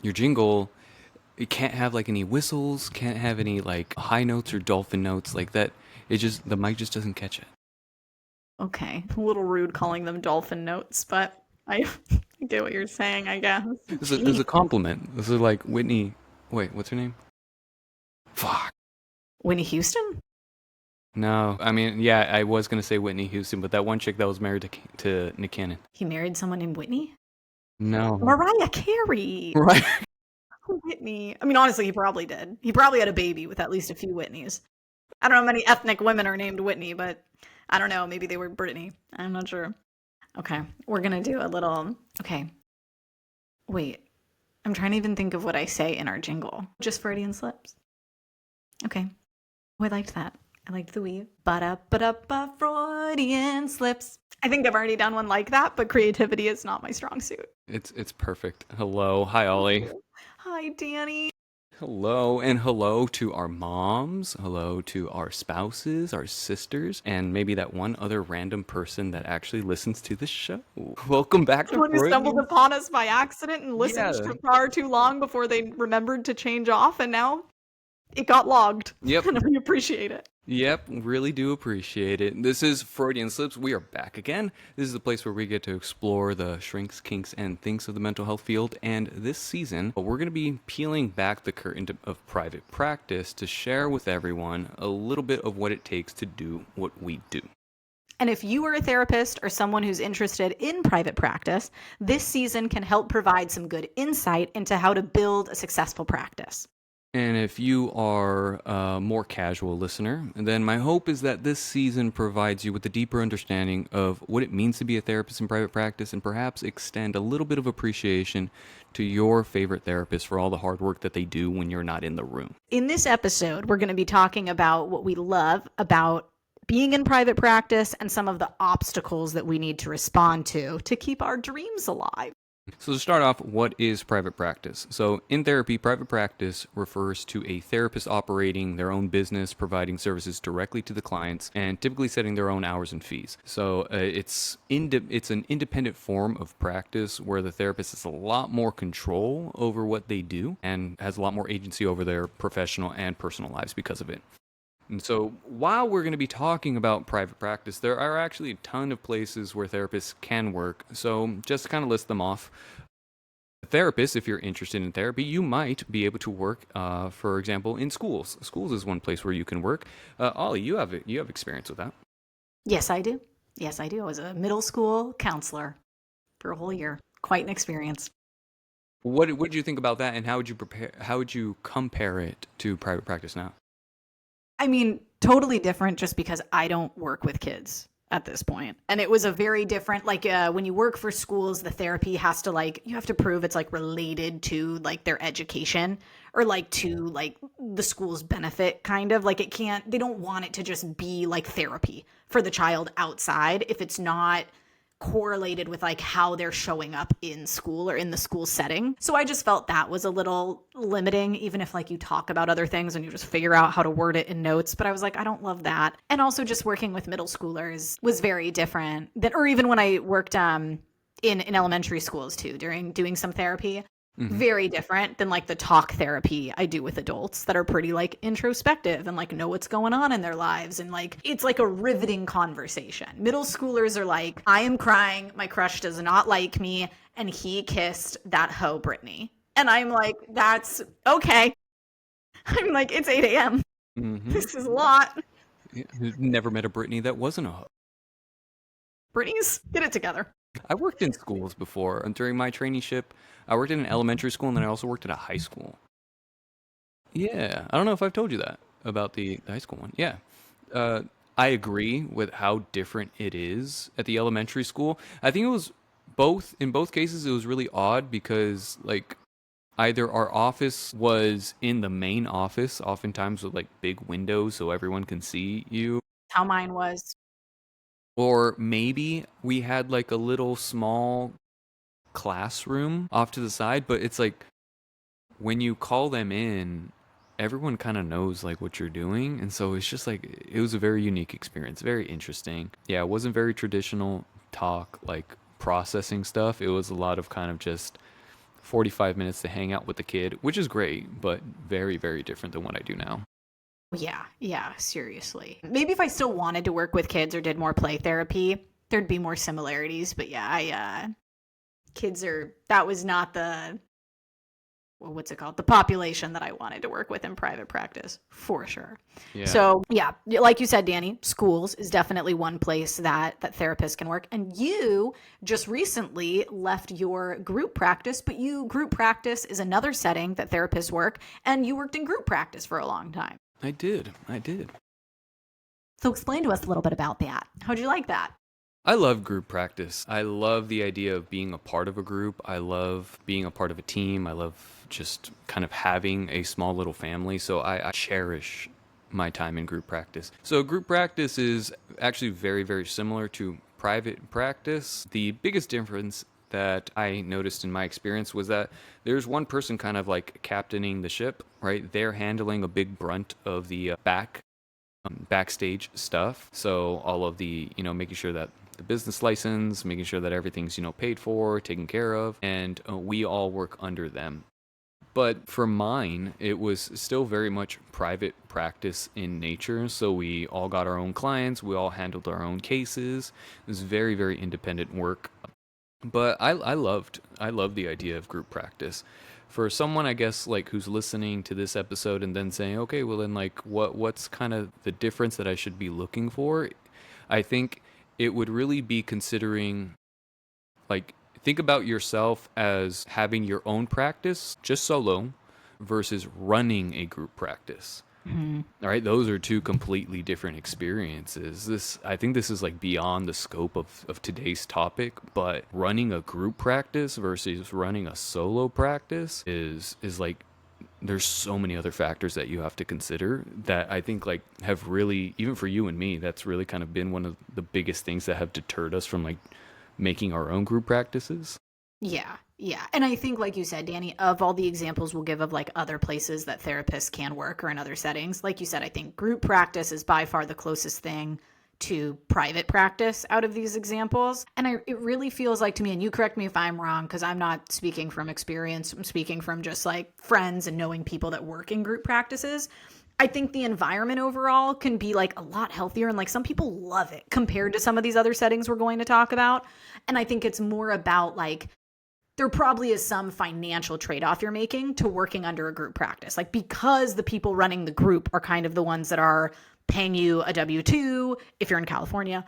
your jingle, it can't have like any whistles, can't have any like high notes or dolphin notes like that. It just the mic just doesn't catch it. Okay, a little rude calling them dolphin notes, but I get what you're saying, I guess. This is a Gee, compliment. This is like Whitney. Wait, what's her name? Fuck. Whitney Houston? No, I mean, yeah, I was gonna say Whitney Houston, but that one chick that was married to Nick Cannon. He married someone named Whitney? No. Mariah Carey. Right. Whitney. I mean, honestly, he probably did. He probably had a baby with at least a few Whitneys. I don't know how many ethnic women are named Whitney, but I don't know. Maybe they were Brittany. I'm not sure. Okay, we're gonna do a little. Okay, wait. I'm trying to even think of what I say in our jingle. Just Freudian slips. Okay. Oh, I liked that. I liked the weave. Ba-da-ba-da-ba, Freudian slips. I think I've already done one like that, but creativity is not my strong suit. It's perfect. Hello. Hi, Ollie. Hi, Danny. Hello, and hello to our moms, hello to our spouses, our sisters, and maybe that one other random person that actually listens to the show. Welcome back to Someone who stumbled Freudian. upon us by accident and listened Yeah. for far too long before they remembered to change off, and now it got logged. Yep. And we appreciate it. Yep, really do appreciate it. This is Freudian Slips. We are back again. This is the place where we get to explore the shrinks, kinks, and thinks of the mental health field. And this season, we're going to be peeling back the curtain of private practice to share with everyone a little bit of what it takes to do what we do. And if you are a therapist or someone who's interested in private practice, this season can help provide some good insight into how to build a successful practice. And if you are a more casual listener, then my hope is that this season provides you with a deeper understanding of what it means to be a therapist in private practice and perhaps extend a little bit of appreciation to your favorite therapist for all the hard work that they do when you're not in the room. In this episode, we're going to be talking about what we love about being in private practice and some of the obstacles that we need to respond to keep our dreams alive. So to start off, what is private practice? So in therapy, private practice refers to a therapist operating their own business, providing services directly to the clients, and typically setting their own hours and fees. So it's an independent form of practice where the therapist has a lot more control over what they do and has a lot more agency over their professional and personal lives because of it. And so while we're going to be talking about private practice, there are actually a ton of places where therapists can work. So just to kind of list them off. Therapists, if you're interested in therapy, you might be able to work, for example, in schools. Schools is one place where you can work. Ollie, you have experience with that. Yes, I do. Yes, I do. I was a middle school counselor for a whole year. Quite an experience. What did you think about that, and how would you prepare? How would you compare it to private practice now? I mean, totally different just because I don't work with kids at this point. And it was a very different, like when you work for schools, the therapy has to like, you have to prove it's like related to like their education or like to like the school's benefit kind of like it can't, they don't want it to just be like therapy for the child outside if it's not correlated with like how they're showing up in school or in the school setting. So I just felt that was a little limiting, even if like you talk about other things and you just figure out how to word it in notes. But I was like, I don't love that. And also just working with middle schoolers was very different than, or even when I worked in elementary schools too, during doing some therapy. Very different than like the talk therapy I do with adults that are pretty like introspective and like know what's going on in their lives. And like, it's like a riveting conversation. Middle schoolers are like, I am crying. My crush does not like me. And he kissed that hoe, Brittany. And I'm like, that's okay. I'm like, it's 8 a.m. Mm-hmm. This is a lot. Never met a Brittany that wasn't a hoe. Brittany's, get it together. I worked in schools before. And during my traineeship, I worked in an elementary school, and then I also worked at a high school. Yeah, I don't know if I've told you that about the high school one. Yeah. I agree with how different it is at the elementary school. I think it was in both cases, it was really odd because, like, either our office was in the main office, oftentimes with, like, big windows so everyone can see you, How mine was. or maybe we had, like, a little small classroom off to the side, but it's like when you call them in, everyone kind of knows like what you're doing, and so it's just like it was a very unique experience, very interesting. Yeah, it wasn't very traditional talk like processing stuff. It was a lot of kind of just 45 minutes to hang out with the kid, which is great, but very, very different than what I do now. Yeah, yeah, seriously. Maybe if I still wanted to work with kids or did more play therapy, there'd be more similarities. But yeah, kids are, that was not the, well, what's it called? The population that I wanted to work with in private practice, for sure. Yeah. So yeah, like you said, Danny, schools is definitely one place that therapists can work. And you just recently left your group practice, but group practice is another setting that therapists work, and you worked in group practice for a long time. I did. I did. So explain to us a little bit about that. How'd you like that? I love group practice. I love the idea of being a part of a group. I love being a part of a team. I love just kind of having a small little family. So I cherish my time in group practice. So group practice is actually very, very similar to private practice. The biggest difference that I noticed in my experience was that there's one person kind of like captaining the ship, right? They're handling a big brunt of the backstage stuff. So all of the, making sure that the business license, making sure that everything's, paid for, taken care of, and we all work under them. But for mine, it was still very much private practice in nature. So we all got our own clients, we all handled our own cases. It was very, very independent work. But I loved the idea of group practice. For someone, I guess, like who's listening to this episode and then saying, okay, well then, like, what's kind of the difference that I should be looking for? I think it would really be considering, like, think about yourself as having your own practice, just solo, versus running a group practice. Mhm. All right, those are two completely different experiences. I think this is like beyond the scope of today's topic, but running a group practice versus running a solo practice is like there's so many other factors that you have to consider that I think like have really, even for you and me, that's really kind of been one of the biggest things that have deterred us from like making our own group practices. Yeah, yeah. And I think, like you said, Danny, of all the examples we'll give of like other places that therapists can work or in other settings, like you said, I think group practice is by far the closest thing to private practice out of these examples. And it really feels like to me, and you correct me if I'm wrong, because I'm not speaking from experience, I'm speaking from just like friends and knowing people that work in group practices. I think the environment overall can be like a lot healthier, and like some people love it compared to some of these other settings we're going to talk about. And I think it's more about like, there probably is some financial trade-off you're making to working under a group practice. Like, because the people running the group are kind of the ones that are paying you a W-2 if you're in California,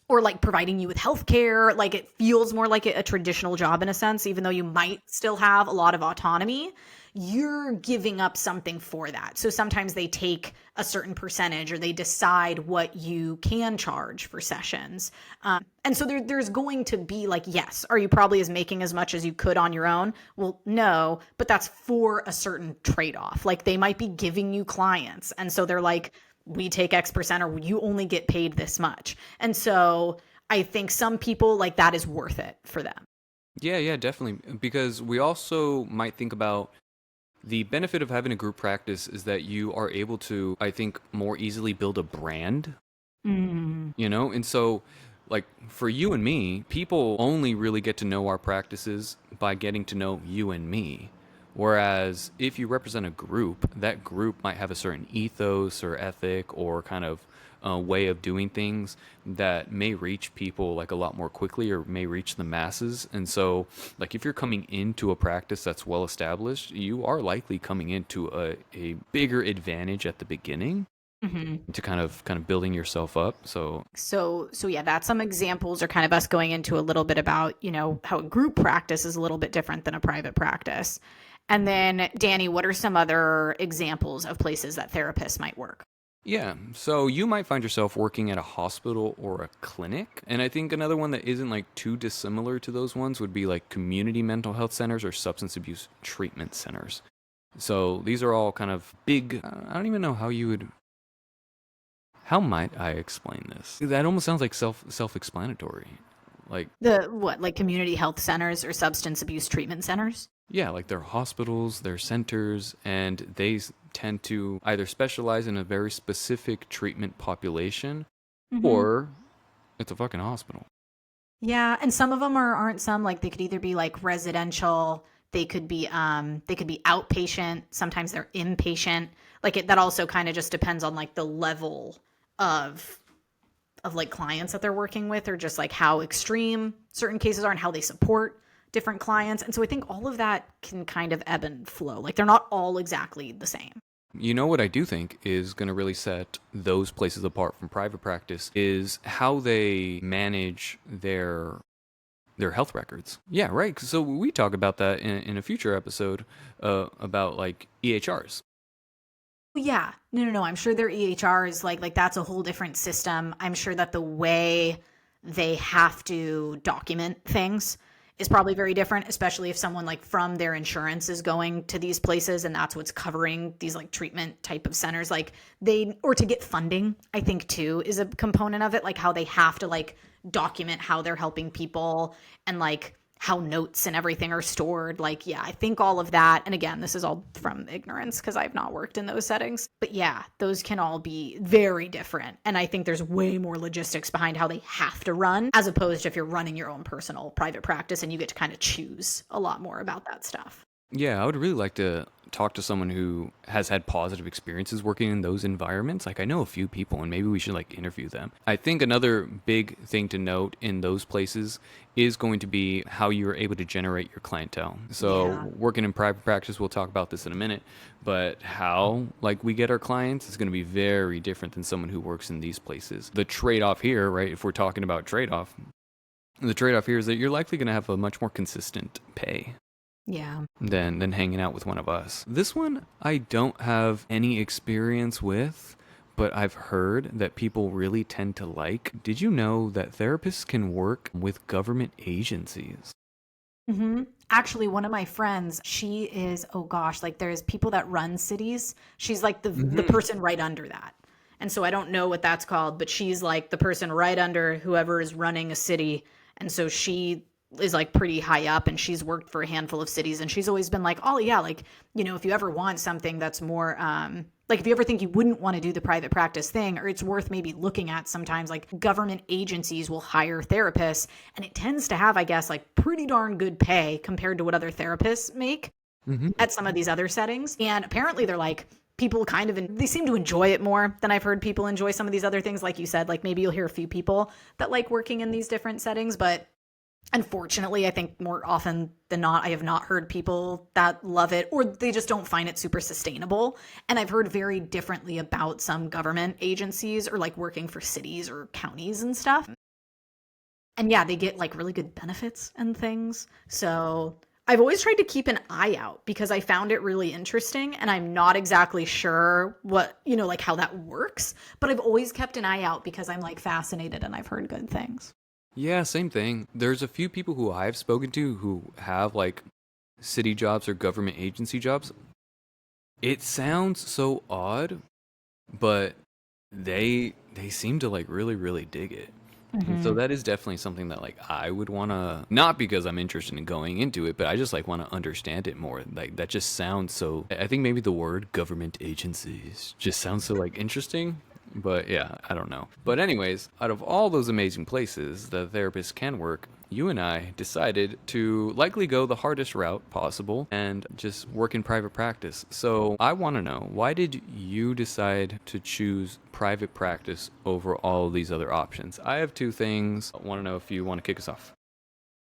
or like providing you with healthcare. Like, it feels more like a traditional job in a sense, even though you might still have a lot of autonomy. You're giving up something for that. So sometimes they take a certain percentage or they decide what you can charge for sessions. And so there's going to be like, yes, are you probably making as much as you could on your own? Well, no, but that's for a certain trade-off. Like, they might be giving you clients. And so they're like, we take X percent or you only get paid this much. And so I think some people, like, that is worth it for them. Yeah, definitely. Because we also might think about the benefit of having a group practice is that you are able to, I think, more easily build a brand, Mm. And so, like, for you and me, people only really get to know our practices by getting to know you and me. Whereas if you represent a group, that group might have a certain ethos or ethic or kind of way of doing things that may reach people like a lot more quickly or may reach the masses. And so, like, if you're coming into a practice that's well established, you are likely coming into a bigger advantage at the beginning Mhm. to kind of building yourself up. So yeah, that's some examples are kind of us going into a little bit about, how a group practice is a little bit different than a private practice. And then, Danny, what are some other examples of places that therapists might work? Yeah, so you might find yourself working at a hospital or a clinic. And I think another one that isn't like too dissimilar to those ones would be like community mental health centers or substance abuse treatment centers. So these are all kind of big, I don't even know how might I explain this? That almost sounds like self-explanatory. Like, Like community health centers or substance abuse treatment centers? yeah, like they're hospitals, they're centers, and tend to either specialize in a very specific treatment population Mm-hmm. or it's a fucking hospital. Yeah, and some of them aren't some like they could either be like residential, they could be outpatient, sometimes they're inpatient. That also kind of just depends on like the level of like clients that they're working with, or just like how extreme certain cases are and how they support different clients. And so I think all of that can kind of ebb and flow. Like they're not all exactly the same. You know what I do think is going to really set those places apart from private practice is how they manage their health records. Yeah, right. So we talk about that in a future episode about like EHRs. Yeah. No. I'm sure their EHR is like that's a whole different system. I'm sure that the way they have to document things is probably very different, especially if someone like from their insurance is going to these places and that's what's covering these like treatment type of centers. Like or to get funding, I think too is a component of it, like how they have to like document how they're helping people and like how notes and everything are stored. Like, yeah, I think all of that. And again, this is all from ignorance because I've not worked in those settings. But yeah, those can all be very different. And I think there's way more logistics behind how they have to run, as opposed to if you're running your own personal private practice and you get to kind of choose a lot more about that stuff. Yeah, I would really like to talk to someone who has had positive experiences working in those environments. Like I know a few people and maybe we should like interview them. I think another big thing to note in those places is going to be how you're able to generate your clientele. So Yeah. working in private practice, we'll talk about this in a minute, but how like we get our clients is going to be very different than someone who works in these places. The trade-off here, right, if we're talking about trade-off, the trade-off here is that you're likely going to have a much more consistent pay Yeah. than hanging out with one of us. This one I don't have any experience with, but I've heard that people really tend to like. Did you know that therapists can work with government agencies? Actually, one of my friends, she is, oh gosh, like there's people that run cities. She's like the Hmm. person right under that. And so I don't know what that's called, but she's like the person right under whoever is running a city. And so she is like pretty high up and she's worked for a handful of cities and she's always been like, "Oh yeah, like, if you ever want something that's more like if you ever think you wouldn't want to do the private practice thing, or it's worth maybe looking at sometimes, like government agencies will hire therapists and it tends to have, I guess, like pretty darn good pay compared to what other therapists make Hmm. at some of these other settings. And apparently they're like, people kind of, they seem to enjoy it more than I've heard people enjoy some of these other things. Like you said, like maybe you'll hear a few people that like working in these different settings, but unfortunately, I think more often than not, I have not heard people that love it or they just don't find it super sustainable. And I've heard very differently about some government agencies or like working for cities or counties and stuff. And yeah, they get like really good benefits and things. So I've always tried to keep an eye out because I found it really interesting and I'm not exactly sure what, like how that works, but I've always kept an eye out because I'm like fascinated and I've heard good things. Yeah, same thing. There's a few people who I've spoken to who have like city jobs or government agency jobs. It sounds so odd, but they seem to like really dig it. And so Hmm. that is definitely something that like I would want to, not because I'm interested in going into it, but I just like want to understand it more. Like that just sounds so, I think maybe the word government agencies just sounds so like interesting. But yeah, I don't know. But anyways, out of all those amazing places that therapists can work, you and I decided to likely go the hardest route possible and just work in private practice. So I want to know, why did you decide to choose private practice over all these other options? I have two things. I want to know if you want to kick us off.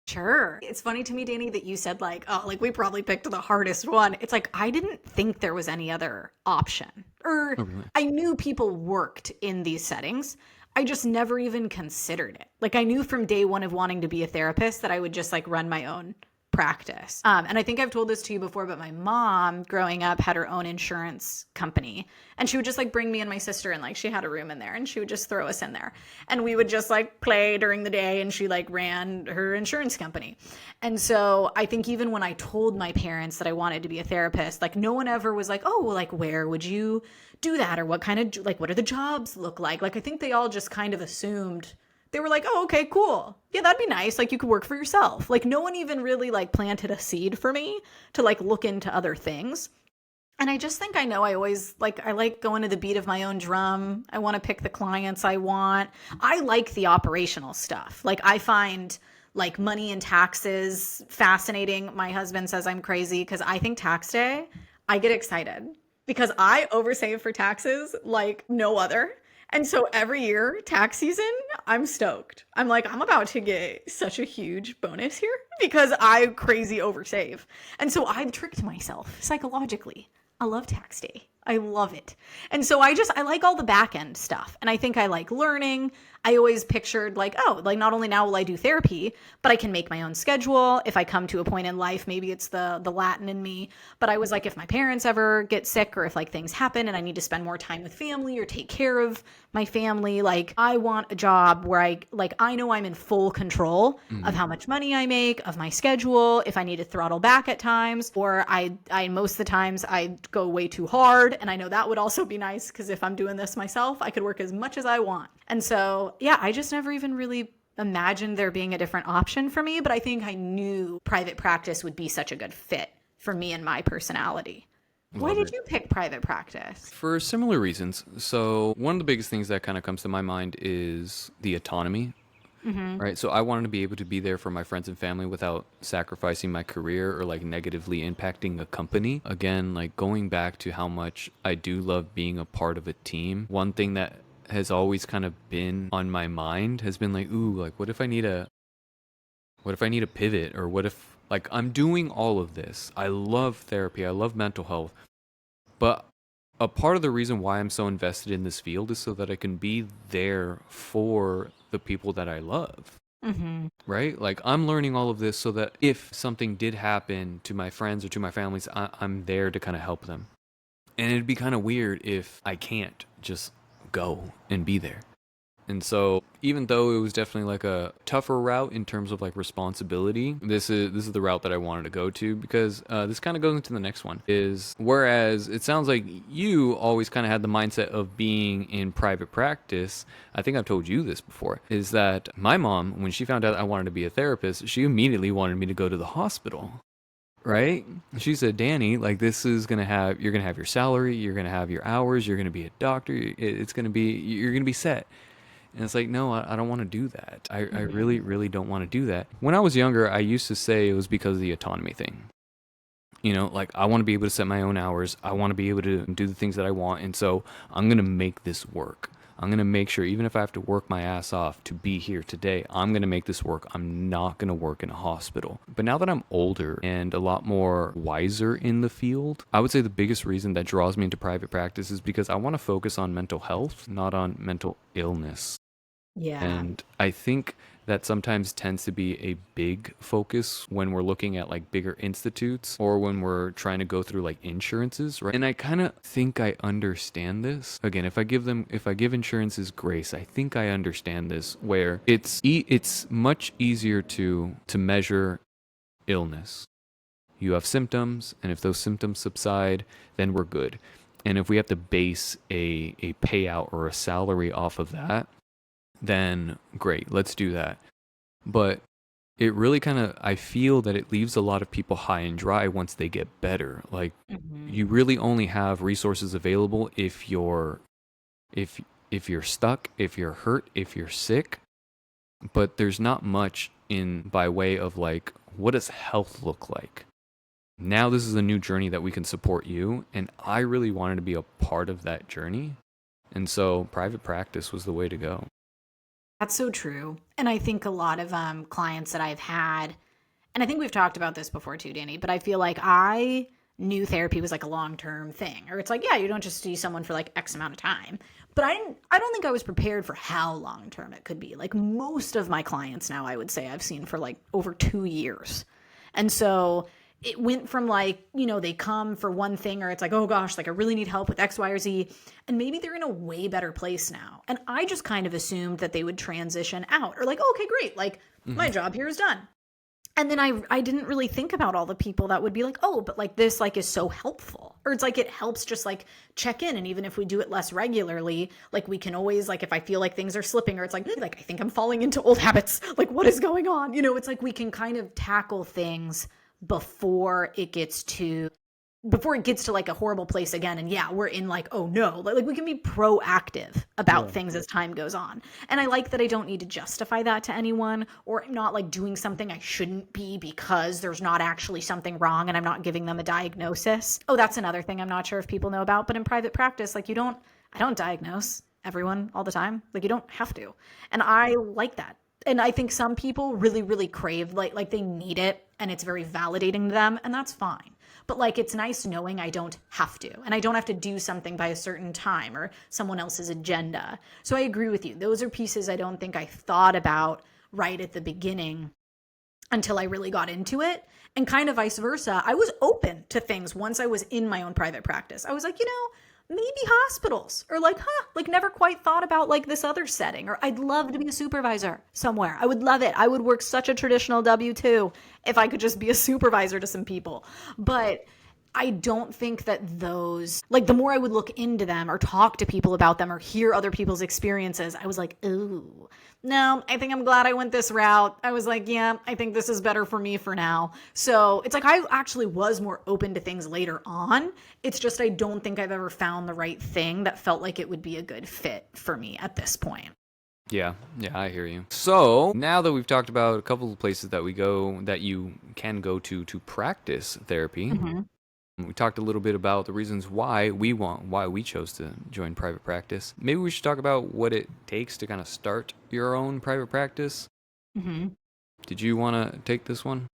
Sure. It's funny to me, Danny, that you said like, oh, like we probably picked the hardest one. It's like I didn't think there was any other option. Or Oh, really? I knew people worked in these settings. I just never even considered it. Like I knew from day one of wanting to be a therapist that I would just like run my own practice. And I think I've told this to you before, but my mom growing up had her own insurance company and she would just like bring me and my sister and like she had a room in there and she would just throw us in there and we would just like play during the day and she like ran her insurance company. And so I think even when I told my parents that I wanted to be a therapist, like no one ever was like, oh, well, like where would you do that? Or what kind of, like, what do the jobs look like? Like, I think they all just kind of assumed they were like, oh, okay, cool. Yeah, that'd be nice. Like you could work for yourself. Like no one even really like planted a seed for me to like look into other things. And I just think I know I always I like going to the beat of my own drum. I want to pick the clients I want. I like the operational stuff. Like I find like money and taxes fascinating. My husband says I'm crazy because I think tax day, I get excited because I oversave for taxes like no other. And so every year, tax season, I'm stoked. I'm like, I'm about to get such a huge bonus here because I crazy oversave. And so I've tricked myself psychologically. I love tax day. I love it. And so I like all the back end stuff. And I think I like learning. I always pictured like, oh, like not only now will I do therapy, but I can make my own schedule. If I come to a point in life, maybe it's the Latin in me. But I was like, if my parents ever get sick or if like things happen and I need to spend more time with family or take care of my family, like I want a job where I know I'm in full control of how much money I make, of my schedule, if I need to throttle back at times, or I most of the times I go way too hard. And I know that would also be nice because if I'm doing this myself, I could work as much as I want. And so, yeah, I just never even really imagined there being a different option for me. But I think I knew private practice would be such a good fit for me and my personality. Why Love did it. you pick private practice? For similar reasons. So, one of the biggest things that kind of comes to my mind is the autonomy, right? So, I wanted to be able to be there for my friends and family without sacrificing my career or like negatively impacting a company. Again, like going back to how much I do love being a part of a team. One thing that has always kind of been on my mind has been like, ooh, like what if I need a pivot, or what if like I'm doing all of this? I love therapy, I love mental health, but a part of the reason why I'm so invested in this field is so that I can be there for the people that I love, Mm-hmm. right? Like I'm learning all of this so that if something did happen to my friends or to my families, I'm there to kind of help them. And it'd be kind of weird if I can't just go and be there. And so, even though it was definitely like a tougher route in terms of like responsibility, this is the route that I wanted to go to, because this kind of goes into the next one. Is whereas it sounds like you always kind of had the mindset of being in private practice. I think I've told you this before. Is that my mom, when she found out I wanted to be a therapist, she immediately wanted me to go to the hospital. Right? She said, Danny, like you're gonna have your salary, you're gonna have your hours, you're gonna be a doctor, you're gonna be set. And it's like, no, I don't want to do that. I really, really don't want to do that. When I was younger, I used to say it was because of the autonomy thing. Like I want to be able to set my own hours. I want to be able to do the things that I want. And so I'm going to make this work. I'm going to make sure, even if I have to work my ass off to be here today, I'm going to make this work. I'm not going to work in a hospital. But now that I'm older and a lot more wiser in the field, I would say the biggest reason that draws me into private practice is because I want to focus on mental health, not on mental illness. Yeah. And I think that sometimes tends to be a big focus when we're looking at like bigger institutes or when we're trying to go through like insurances, right? And I kind of think I understand this. Again, if I give insurances grace, I think I understand this, where it's much easier to measure illness. You have symptoms, and if those symptoms subside, then we're good. And if we have to base a payout or a salary off of that, then great, let's do that. But it really I feel that it leaves a lot of people high and dry once they get better. Like Mm-hmm. you really only have resources available if if you're stuck, if you're hurt, if you're sick, but there's not much in by way of like, what does health look like? Now this is a new journey that we can support you, and I really wanted to be a part of that journey. And so private practice was the way to go. That's so true. And I think a lot of clients that I've had, and I think we've talked about this before too, Danny, but I feel like I knew therapy was like a long-term thing. Or it's like, yeah, you don't just see someone for like X amount of time. But I don't think I was prepared for how long-term it could be. Like most of my clients now, I would say I've seen for like over 2 years. And so it went from like, they come for one thing or it's like, oh gosh, like I really need help with X, Y, or Z. And maybe they're in a way better place now. And I just kind of assumed that they would transition out or like, oh, okay, great. Like my job here is done. And then I didn't really think about all the people that would be like, oh, but like this like is so helpful. Or it's like it helps just like check in. And even if we do it less regularly, like we can always like if I feel like things are slipping or it's like I think I'm falling into old habits, like what is going on? It's like we can kind of tackle things before it gets too before it gets to like a horrible place again. And yeah, we're in like, oh no, like we can be proactive about things as time goes on. And I like that I don't need to justify that to anyone, or I'm not like doing something I shouldn't be because there's not actually something wrong and I'm not giving them a diagnosis. Oh, that's another thing I'm not sure if people know about, but in private practice, like I don't diagnose everyone all the time. Like you don't have to. And I like that. And I think some people really, really crave like they need it and it's very validating to them, and that's fine. But like it's nice knowing I don't have to, and I don't have to do something by a certain time or someone else's agenda. So I agree with you. Those are pieces I don't think I thought about right at the beginning until I really got into it. And kind of vice versa. I was open to things once I was in my own private practice. I was like, maybe hospitals, or like, like never quite thought about like this other setting, or I'd love to be a supervisor somewhere. I would love it. I would work such a traditional W-2 if I could just be a supervisor to some people. But I don't think that those, like the more I would look into them or talk to people about them or hear other people's experiences, I was like, ooh, no, I think I'm glad I went this route. I was like, yeah, I think this is better for me for now. So it's like I actually was more open to things later on. It's just I don't think I've ever found the right thing that felt like it would be a good fit for me at this point. Yeah, I hear you. So now that we've talked about a couple of places that you can go to practice therapy, we talked a little bit about the reasons why we chose to join private practice. Maybe we should talk about what it takes to kind of start your own private practice. Did you want to take this one?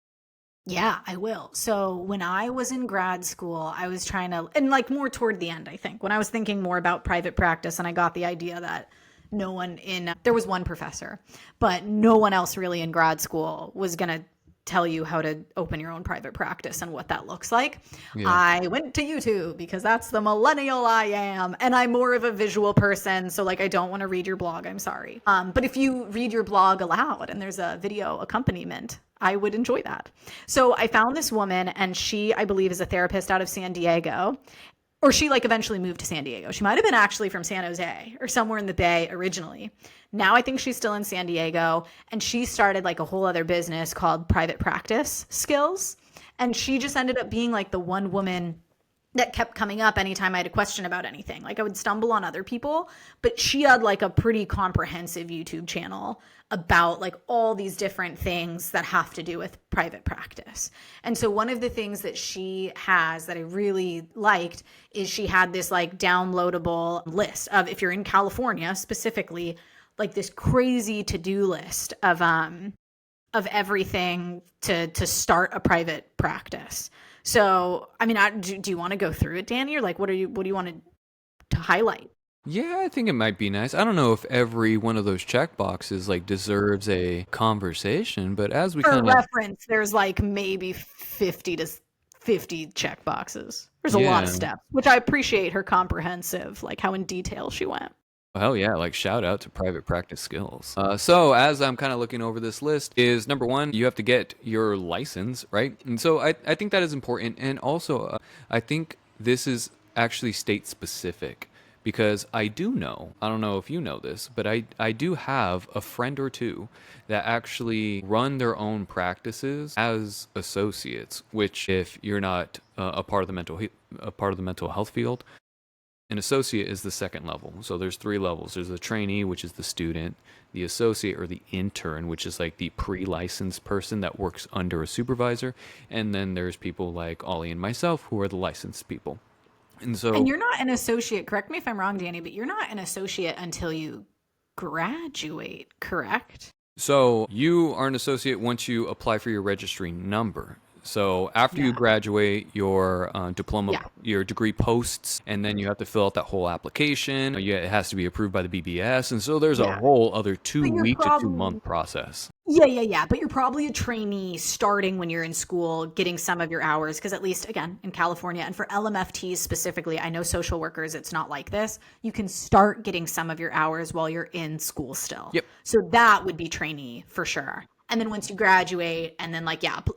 Yeah, I will. So when I was in grad school, I was trying to, and like more toward the end, I think, when I was thinking more about private practice, and I got the idea that there was one professor, but no one else really in grad school was going to tell you how to open your own private practice and what that looks like. Yeah. I went to YouTube because that's the millennial I am, and I'm more of a visual person, so like I don't want to read your blog, I'm sorry. But if you read your blog aloud and there's a video accompaniment, I would enjoy that. So I found this woman, and she, I believe, is a therapist out of San Diego. Or she like eventually moved to San Diego. She might have been actually from San Jose or somewhere in the Bay originally. Now I think she's still in San Diego, and she started like a whole other business called Private Practice Skills. And she just ended up being like the one woman that kept coming up anytime I had a question about anything. Like I would stumble on other people, but she had like a pretty comprehensive YouTube channel about like all these different things that have to do with private practice. And so one of the things that she has that I really liked is she had this like downloadable list of, if you're in California specifically, like this crazy to-do list of everything to start a private practice. So, I mean, do you want to go through it, Danny, or like what do you want to highlight? Yeah, I think it might be nice. I don't know if every one of those checkboxes like deserves a conversation, but as we For reference, there's like maybe 50 checkboxes. There's a lot of steps, which I appreciate her comprehensive, like how in detail she went. Hell yeah, like shout out to private practice skills. So as I'm kind of looking over this list is number one, you have to get your license, right? And so I think that is important. And also I think this is actually state specific, because I don't know if you know this, but I do have a friend or two that actually run their own practices as associates, which if you're not a part of the mental health field, an associate is the second level. So there's 3 levels. There's the trainee, which is the student, the associate or the intern, which is like the pre-licensed person that works under a supervisor. And then there's people like Ollie and myself who are the licensed people. And you're not an associate, correct me if I'm wrong, Danny, but you're not an associate until you graduate, correct? So you are an associate once you apply for your registry number. So after you graduate, your diploma, your degree posts, and then you have to fill out that whole application. It has to be approved by the BBS. And so there's a whole other 2-week to 2-month process. Yeah. But you're probably a trainee starting when you're in school, getting some of your hours. Because at least, again, in California, and for LMFTs specifically, I know social workers, it's not like this. You can start getting some of your hours while you're in school still. Yep. So that would be trainee for sure. And then once you graduate and then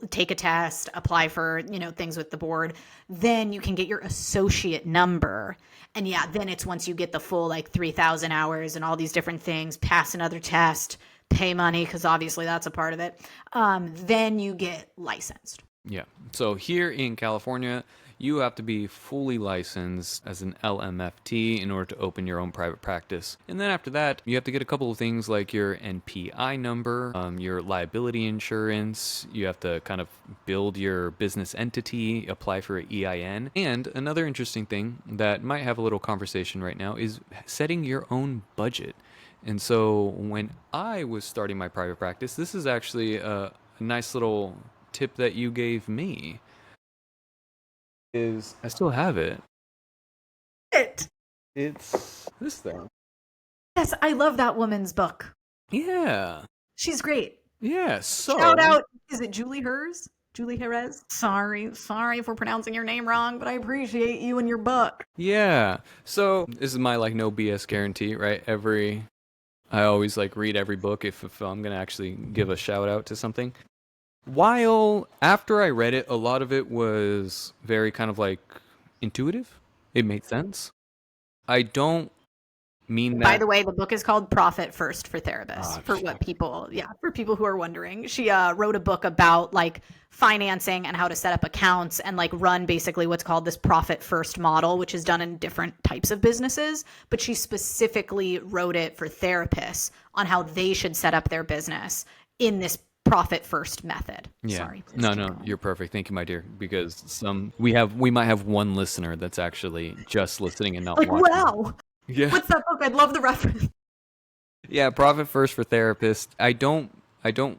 take a test, apply for, things with the board, then you can get your associate number. And then it's once you get the full 3,000 hours and all these different things, pass another test, pay money, because obviously that's a part of it. Then you get licensed. Yeah. So here in California, you have to be fully licensed as an LMFT in order to open your own private practice. And then after that, you have to get a couple of things like your NPI number, your liability insurance. You have to kind of build your business entity, apply for an EIN. And another interesting thing that might have a little conversation right now is setting your own budget. And so when I was starting my private practice, this is actually a nice little tip that you gave me. Is I still have it. It. It's this thing. Yes, I love that woman's book. Yeah. She's great. Yeah. Shout So out, is it Julie Hers? Julie Jerez? Sorry if we're pronouncing your name wrong, but I appreciate you and your book. yeah. So this is my like no BS guarantee, right? I always like read every book if I'm gonna actually give a shout out to something. While after I read it, a lot of it was very kind of like intuitive. It made sense. I don't mean By that. the way, the book is called Profit First for Therapists. Ah, For what people, for people who are wondering, she wrote a book about like financing and how to set up accounts and like run basically what's called this profit first model, which is done in different types of businesses. But she specifically wrote it for therapists on how they should set up their business in this profit first method. Yeah. Sorry. No, you're perfect. Thank you, my dear. Because we might have one listener that's actually just listening and not Like, watching. wow. Yeah. What's that book? I'd love the reference. Yeah, profit first for therapists. I don't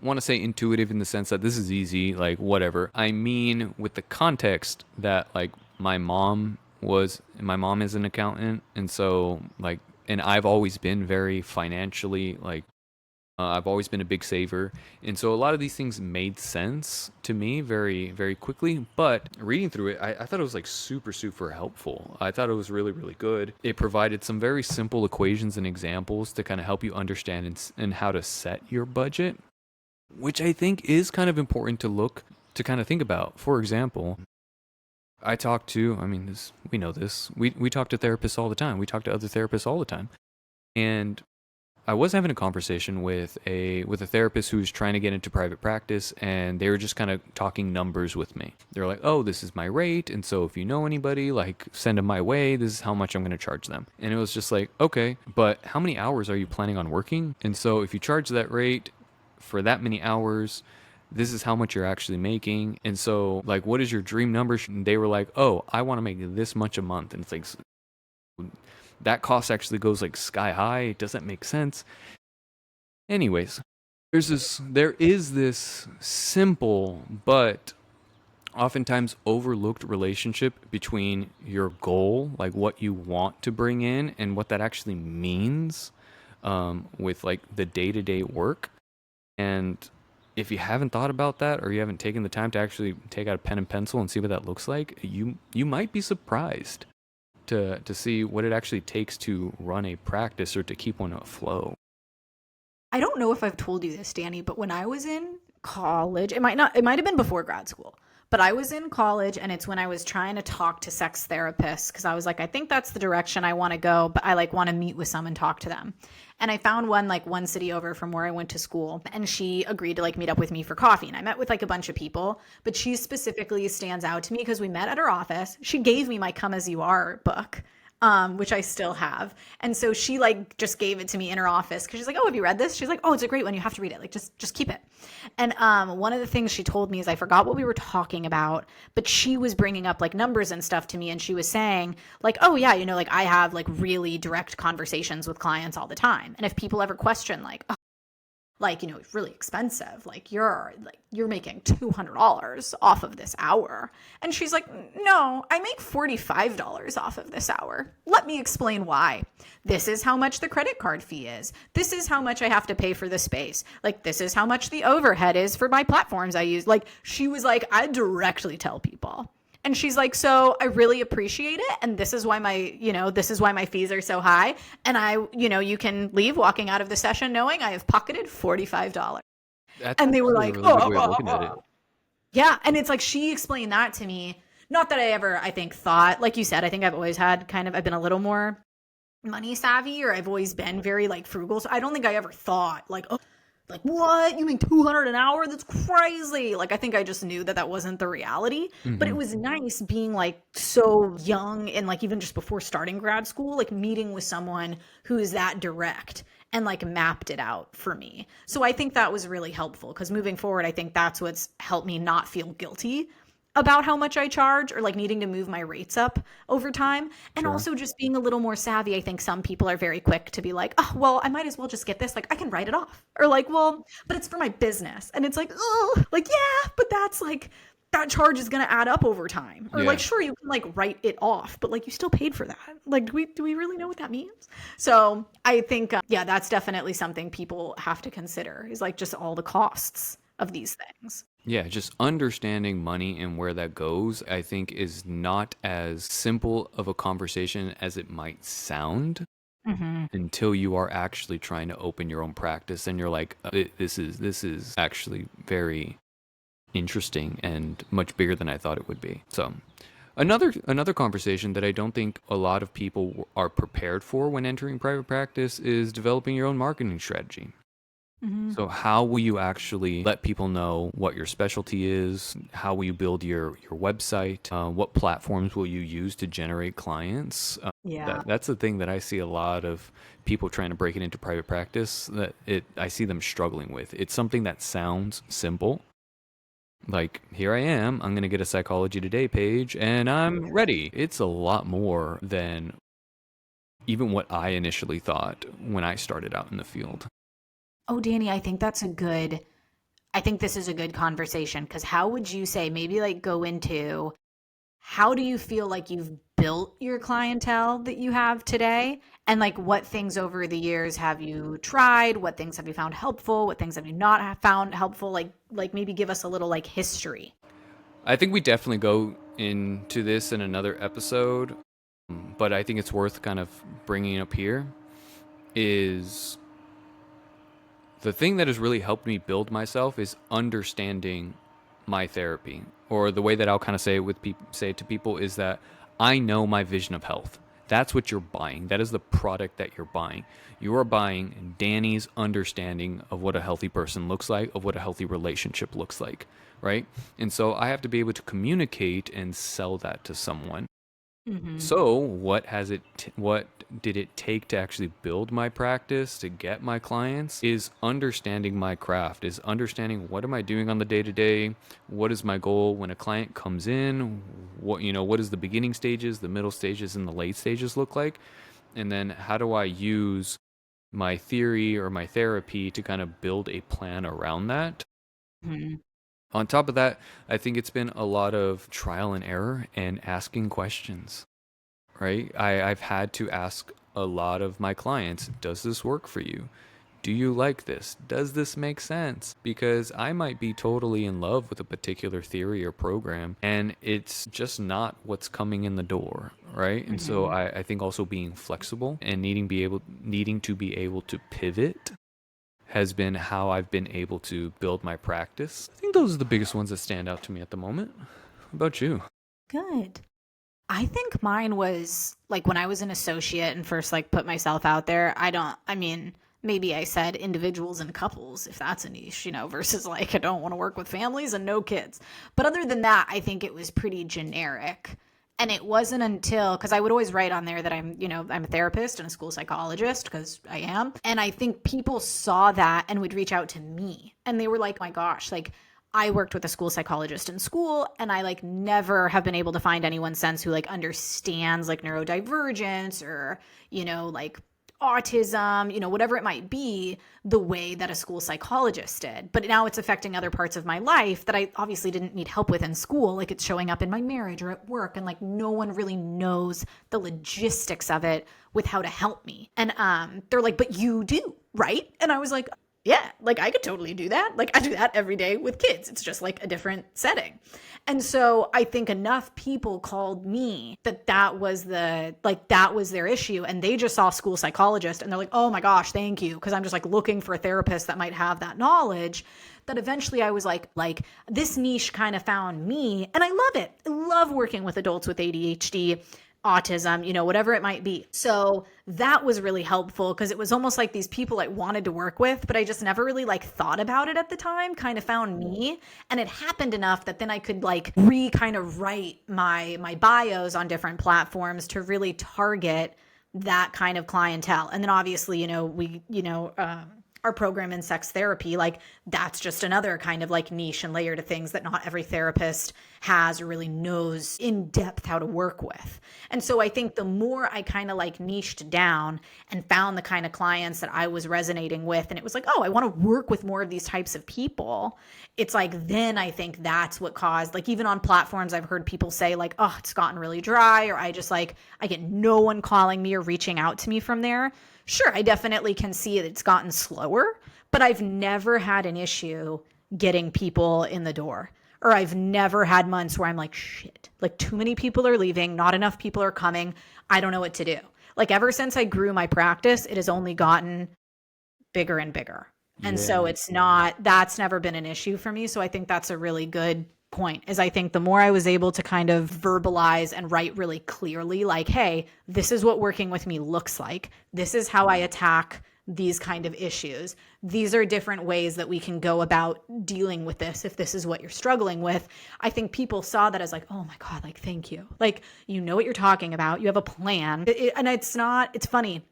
want to say intuitive in the sense that this is easy, like whatever. I mean with the context that like my mom is an accountant, and so like and I've always been very financially like I've always been a big saver. And so a lot of these things made sense to me very, very quickly. But reading through it, I thought it was like super, super helpful. I thought it was really, really good. It provided some very simple equations and examples to kind of help you understand and how to set your budget, which I think is kind of important to kind of think about. For example, we know this. We talk to therapists all the time. We talk to other therapists all the time. And I was having a conversation with a therapist who was trying to get into private practice, and they were just kind of talking numbers with me. They're like, "Oh, this is my rate, and so if you know anybody, like send them my way. This is how much I'm going to charge them." And it was just like, "Okay, but how many hours are you planning on working? And so if you charge that rate for that many hours, this is how much you're actually making. And so like what is your dream number?" And they were like, "Oh, I want to make this much a month." And it's like that cost actually goes like sky high. It doesn't make sense. Anyways, there is this simple but oftentimes overlooked relationship between your goal, like what you want to bring in, and what that actually means with like the day-to-day work. And if you haven't thought about that, or you haven't taken the time to actually take out a pen and pencil and see what that looks like, you might be surprised to see what it actually takes to run a practice or to keep one afloat. I don't know if I've told you this, Danny, but when I was in college, it might have been before grad school, but I was in college, and it's when I was trying to talk to sex therapists because I was like, I think that's the direction I want to go, but I like want to meet with some and talk to them. And I found one city over from where I went to school, and she agreed to like meet up with me for coffee. And I met with like a bunch of people, but she specifically stands out to me because we met at her office. She gave me my Come As You Are book, which I still have. And so she like just gave it to me in her office because she's like, "Oh, have you read this?" She's like, "Oh, it's a great one. You have to read it. Like, just keep it." And one of the things she told me is I forgot what we were talking about, but she was bringing up like numbers and stuff to me, and she was saying like, "Oh yeah, like I have like really direct conversations with clients all the time, and if people ever question like, like, it's really expensive. Like you're making $200 off of this hour." And she's like, "No, I make $45 off of this hour. Let me explain why. This is how much the credit card fee is. This is how much I have to pay for the space. Like, this is how much the overhead is for my platforms I use." Like, she was like, I directly tell people. And she's like, "So I really appreciate it. And this is why my fees are so high. And you can leave walking out of the session knowing I have pocketed $45. That's And they were actually like, a really good way of looking at it. Yeah. And it's like, she explained that to me. Not that I ever, I think, thought, like you said, I think I've always had I've been a little more money savvy, or I've always been very like frugal. So I don't think I ever thought like, oh, like, what? You make 200 an hour? That's crazy. Like, I think I just knew that that wasn't the reality. But it Hmm. was nice being like so young and like even just before starting grad school, like meeting with someone who is that direct and like mapped it out for me. So I think that was really helpful because moving forward, I think that's what's helped me not feel guilty about how much I charge or like needing to move my rates up over time. And Sure. also just being a little more savvy. I think some people are very quick to be like, oh, well, I might as well just get this. Like, I can write it off. Or like, well, but it's for my business. And it's like, oh, like, yeah, but that's like, that charge is going to add up over time. Or like, Yeah. sure, you can like write it off, but like you still paid for that. Like, do we really know what that means? So I think, yeah, that's definitely something people have to consider is like just all the costs of these things. Yeah, just understanding money and where that goes, I think, is not as simple of a conversation as it might sound Hmm. until you are actually trying to open your own practice and you're like, this is actually very interesting and much bigger than I thought it would be. So, another conversation that I don't think a lot of people are prepared for when entering private practice is developing your own marketing strategy. Hmm. So how will you actually let people know what your specialty is? How will you build your website? What platforms will you use to generate clients? Yeah. That's the thing that I see a lot of people trying to break it into private practice that I see them struggling with. It's something that sounds simple. Like, here I am, I'm going to get a Psychology Today page and I'm ready. It's a lot more than even what I initially thought when I started out in the field. Oh, Danny, I think this is a good conversation because how would you say, maybe like go into how do you feel like you've built your clientele that you have today? And like what things over the years have you tried? What things have you found helpful? What things have you not found helpful? Like maybe give us a little like history. I think we definitely go into this in another episode, but I think it's worth kind of bringing up here is the thing that has really helped me build myself is understanding my therapy, or the way that I'll kind of say it with say it to people is that I know my vision of health. That's what you're buying. That is the product that you're buying. You are buying Danny's understanding of what a healthy person looks like, of what a healthy relationship looks like, right? And so I have to be able to communicate and sell that to someone. Hmm. So, what did it take to actually build my practice, to get my clients? Is understanding my craft, is understanding what am I doing on the day to day? What is my goal when a client comes in? What is the beginning stages, the middle stages, and the late stages look like? And then how do I use my theory or my therapy to kind of build a plan around that? Hmm. On top of that, I think it's been a lot of trial and error and asking questions, right? I've had to ask a lot of my clients, does this work for you? Do you like this? Does this make sense? Because I might be totally in love with a particular theory or program and it's just not what's coming in the door, right? And so Hmm. I think also being flexible and needing to be able to pivot has been how I've been able to build my practice. I think those are the biggest ones that stand out to me at the moment. How about you? Good. I think mine was like when I was an associate and first like put myself out there. I mean, maybe I said individuals and couples, if that's a niche, versus like I don't want to work with families and no kids. But other than that, I think it was pretty generic. And it wasn't until, because I would always write on there that I'm a therapist and a school psychologist, because I am. And I think people saw that and would reach out to me. And they were like, my gosh, like I worked with a school psychologist in school and I like never have been able to find anyone since who like understands like neurodivergence or, like autism, whatever it might be, the way that a school psychologist did. But now it's affecting other parts of my life that I obviously didn't need help with in school. Like it's showing up in my marriage or at work. And like no one really knows the logistics of it with how to help me. And they're like, but you do, right? And I was like, yeah, like I could totally do that. Like I do that every day with kids. It's just like a different setting. And so I think enough people called me that was that was their issue. And they just saw school psychologist and they're like, oh my gosh, thank you. Cause I'm just like looking for a therapist that might have that knowledge. That eventually I was like this niche kind of found me. And I love it. I love working with adults with ADHD. autism, whatever it might be. So that was really helpful because it was almost like these people I wanted to work with, but I just never really like thought about it at the time, kind of found me. And it happened enough that then I could like kind of write my bios on different platforms to really target that kind of clientele. And then obviously, our program in sex therapy, like that's just another kind of like niche and layer to things that not every therapist has or really knows in depth how to work with. And so I think the more I kind of like niched down and found the kind of clients that I was resonating with, and it was like, oh, I want to work with more of these types of people. It's like, then I think that's what caused, like, even on platforms, I've heard people say like, oh, it's gotten really dry, or I get no one calling me or reaching out to me from there. Sure, I definitely can see it's gotten slower, but I've never had an issue getting people in the door. Or I've never had months where I'm like, shit, like too many people are leaving, not enough people are coming. I don't know what to do. Like ever since I grew my practice, it has only gotten bigger and bigger. And so that's never been an issue for me. So I think that's a really good point, is I think the more I was able to kind of verbalize and write really clearly, like, hey, this is what working with me looks like. This is how I attack these kind of issues. These are different ways that we can go about dealing with this if this is what you're struggling with. I think people saw that as like, oh my God, like, thank you. Like, you know what you're talking about. You have a plan. And it's funny.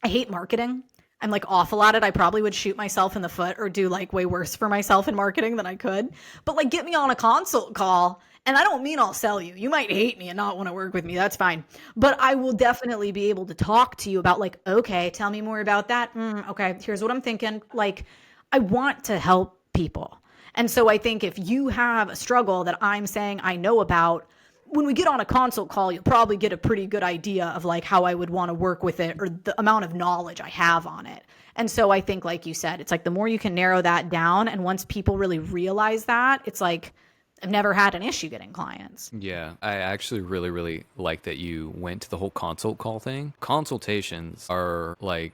I hate marketing. I'm like awful at it. I probably would shoot myself in the foot or do like way worse for myself in marketing than I could. But like get me on a consult call, and I don't mean I'll sell you. You might hate me and not want to work with me. That's fine. But I will definitely be able to talk to you about like, okay, tell me more about that. Okay, here's what I'm thinking. Like I want to help people. And so I think if you have a struggle that I'm saying I know about, when we get on a consult call, you'll probably get a pretty good idea of like how I would want to work with it or the amount of knowledge I have on it. And so I think, like you said, it's like the more you can narrow that down. And once people really realize that, it's like, I've never had an issue getting clients. Yeah, I actually really, really like that you went to the whole consult call thing. Consultations are like,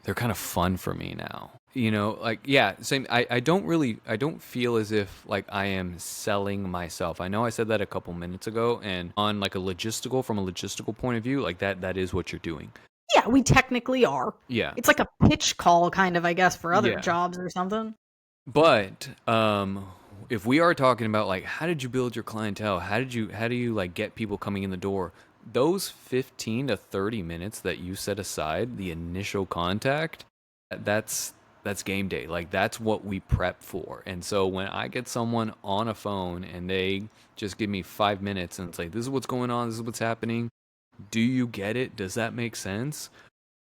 they're kind of fun for me now. Like, yeah, same. I don't feel as if like I am selling myself. I know I said that a couple minutes ago, and on like from a logistical point of view, like that is what you're doing. Yeah, we technically are. Yeah. It's like a pitch call kind of, I guess, for other Yeah. jobs or something. But if we are talking about like how did you build your clientele? How do you like get people coming in the door? Those 15 to 30 minutes that you set aside, the initial contact, that's game day. Like that's what we prep for. And so when I get someone on a phone and they just give me 5 minutes and it's like, this is what's going on, this is what's happening. Do you get it? Does that make sense?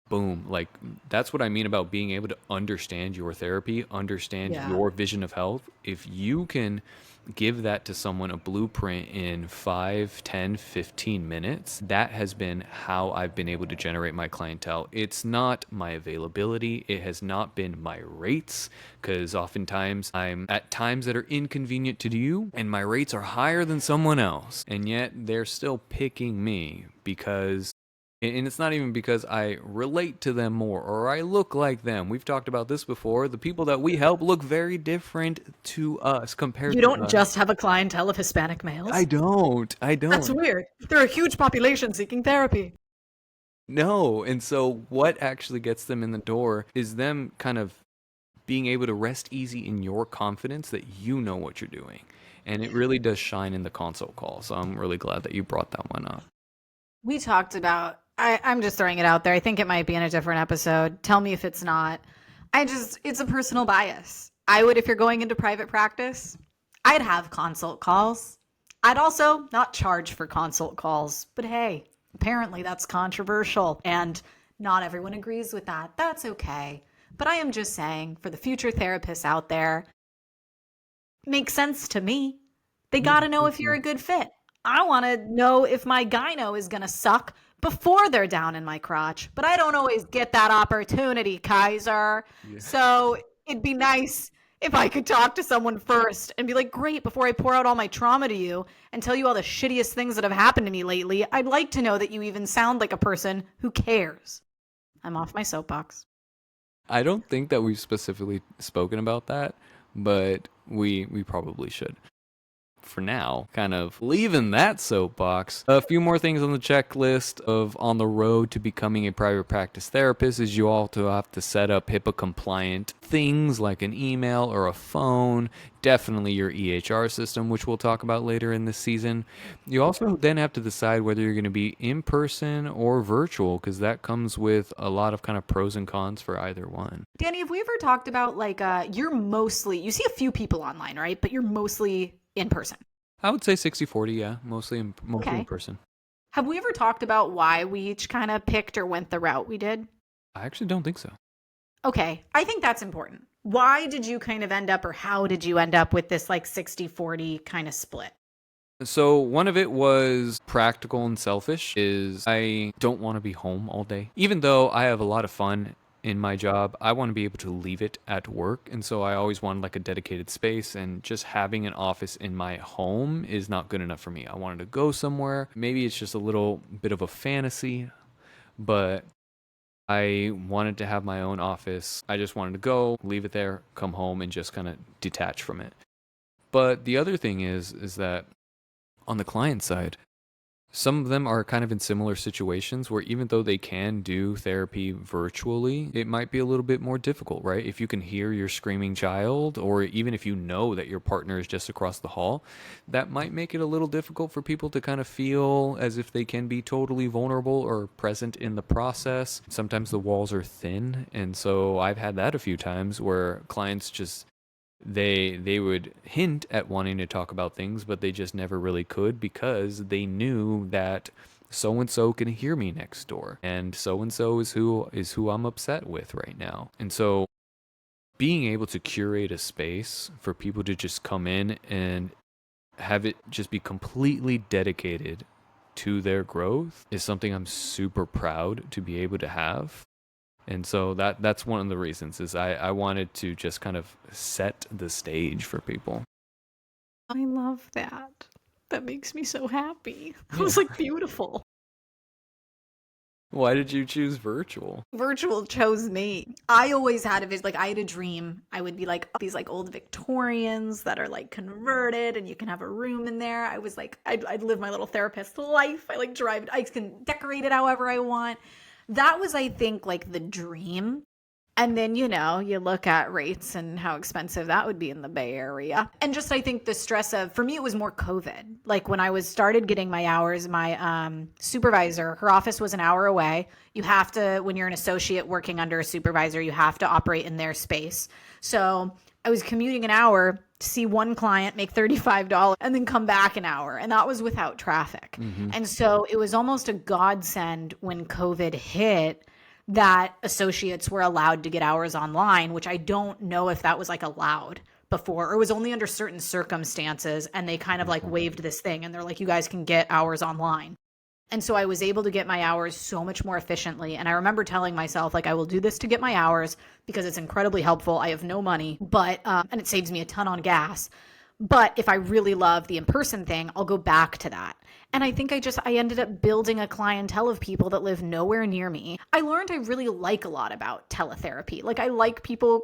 Boom. Like that's what I mean about being able to understand your therapy, understand your vision of health. If you can give that to someone, a blueprint, in 5, 10, 15 minutes, that has been how I've been able to generate my clientele. It's not my availability. It has not been my rates, because oftentimes I'm at times that are inconvenient to you and my rates are higher than someone else. And yet they're still picking me because, and it's not even because I relate to them more or I look like them. We've talked about this before. The people that we help look very different to us compared to You don't us. just have a clientele of Hispanic males? I don't. That's weird. They're a huge population seeking therapy. No. And so what actually gets them in the door is them kind of being able to rest easy in your confidence that you know what you're doing. And it really does shine in the consult call. So I'm really glad that you brought that one up. We talked about, I'm just throwing it out there. I think it might be in a different episode. Tell me if it's not. It's a personal bias. I would, if you're going into private practice, I'd have consult calls. I'd also not charge for consult calls, but hey, apparently that's controversial and not everyone agrees with that. That's okay. But I am just saying, for the future therapists out there, makes sense to me. They got to know if you're a good fit. I want to know if my gyno is going to suck before they're down in my crotch, but I don't always get that opportunity, Kaiser. Yeah. So it'd be nice if I could talk to someone first and be like, great, before I pour out all my trauma to you and tell you all the shittiest things that have happened to me lately, I'd like to know that you even sound like a person who cares. I'm off my soapbox. I don't think that we've specifically spoken about that, but we probably should. for now, kind of leaving that soapbox. A few more things on the checklist of on the road to becoming a private practice therapist is you also have to set up HIPAA compliant things like an email or a phone, definitely your EHR system, which we'll talk about later in this season. You also then have to decide whether you're going to be in person or virtual, because that comes with a lot of kind of pros and cons for either one. Danny, have we ever talked about like you see a few people online, right? But you're mostly in person. I would say 60-40, yeah, mostly in Okay. person. Have we ever talked about why we each kind of picked or went the route we did? I actually don't think so. Okay, I think that's important. Why did you kind of end up, or how did you end up with this like 60-40 kind of split? So one of it was practical and selfish, is I don't want to be home all day. Even though I have a lot of fun in my job, I want to be able to leave it at work. And so I always wanted like a dedicated space, and just having an office in my home is not good enough for me. I wanted to go somewhere. Maybe it's just a little bit of a fantasy, but I wanted to have my own office. I just wanted to go, leave it there, come home, and just kind of detach from it. But the other thing is that on the client side, some of them are kind of in similar situations where even though they can do therapy virtually, it might be a little bit more difficult, right? If you can hear your screaming child, or even if you know that your partner is just across the hall, that might make it a little difficult for people to kind of feel as if they can be totally vulnerable or present in the process. Sometimes the walls are thin, and so I've had that a few times where clients just they would hint at wanting to talk about things, but they just never really could, because they knew that so and so can hear me next door, and so is who I'm upset with right now. And so being able to curate a space for people to just come in and have it just be completely dedicated to their growth is something I'm super proud to be able to have. And so that's one of the reasons, is I wanted to just kind of set the stage for people. I love that. That makes me so happy. It Yeah. was like beautiful. Why did you choose virtual? Virtual chose me. I always had a vision, like I had a dream. I would be like these like old Victorians that are like converted, and you can have a room in there. I was like, I'd live my little therapist life. I like drive, I can decorate it however I want. That was, I think, like the dream. And then, you look at rates and how expensive that would be in the Bay Area. And just, I think the stress of, for me, it was more COVID. Like when I started getting my hours, my supervisor, her office was an hour away. You have to, when you're an associate working under a supervisor, you have to operate in their space. So I was commuting an hour to see one client, make $35, and then come back an hour. And that was without traffic. Mm-hmm. And so it was almost a godsend when COVID hit that associates were allowed to get hours online, which I don't know if that was like allowed before, or it was only under certain circumstances. And they kind of like waived this thing, and they're like, you guys can get hours online. And so I was able to get my hours so much more efficiently. And I remember telling myself, like, I will do this to get my hours because it's incredibly helpful. I have no money, but, and it saves me a ton on gas. But if I really love the in-person thing, I'll go back to that. And I think I ended up building a clientele of people that live nowhere near me. I learned I really like a lot about teletherapy. Like I like people,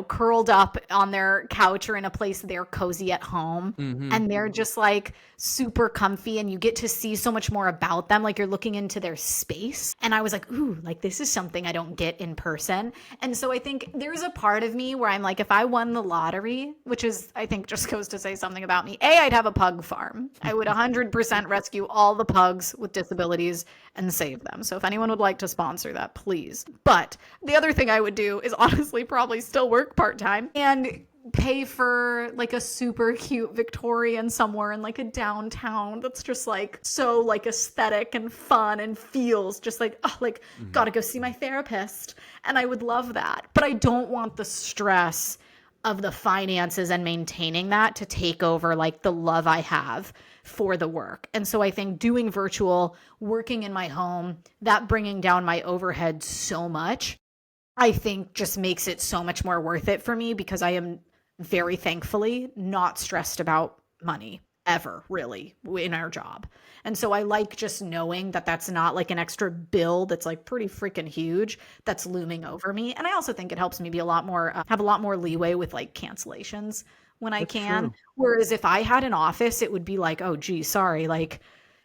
curled up on their couch or in a place they're cozy at home. Mm-hmm. And they're just like super comfy, and you get to see so much more about them. Like you're looking into their space. And I was like, ooh, like this is something I don't get in person. And so I think there's a part of me where I'm like, if I won the lottery, which is, I think just goes to say something about me. I'd have a pug farm. I would 100% rescue all the pugs with disabilities and save them. So if anyone would like to sponsor that, please. But the other thing I would do is honestly probably still work part-time and pay for like a super cute Victorian somewhere in like a downtown that's just like so like aesthetic and fun and feels just like, oh, like gotta go see my therapist. And I would love that. But I don't want the stress of the finances and maintaining that to take over like the love I have for the work. And so I think doing virtual, working in my home, that bringing down my overhead so much, I think just makes it so much more worth it for me, because I am very thankfully not stressed about money ever, really, in our job. And so I like just knowing that that's not like an extra bill that's like pretty freaking huge that's looming over me. And I also think it helps me be a lot more, have a lot more leeway with like cancellations when I That's can. true. Whereas if I had an office, it would be like, oh, gee, sorry. Like,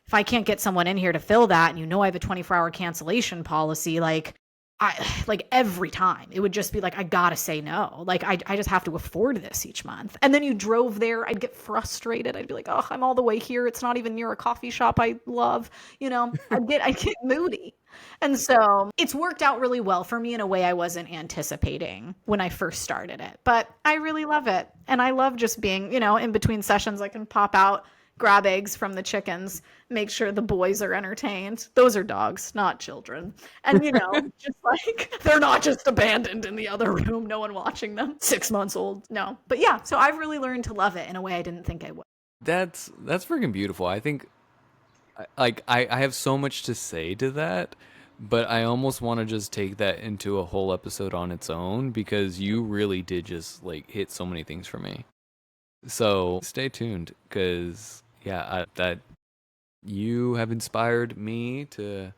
if I can't get someone in here to fill that, and I have a 24-hour cancellation policy, like, like every time it would just be like, I gotta say no. Like, I just have to afford this each month. And then you drove there, I'd get frustrated. I'd be like, oh, I'm all the way here. It's not even near a coffee shop I love. I'd get moody. And so it's worked out really well for me in a way I wasn't anticipating when I first started it. But I really love it. And I love just being, in between sessions, I can pop out, grab eggs from the chickens, make sure the boys are entertained. Those are dogs, not children. And, just like they're not just abandoned in the other room, no one watching them, 6 months old. No. But yeah, so I've really learned to love it in a way I didn't think I would. That's freaking beautiful. I think I have so much to say to that, but I almost want to just take that into a whole episode on its own because you really did just like hit so many things for me. So stay tuned because that you have inspired me to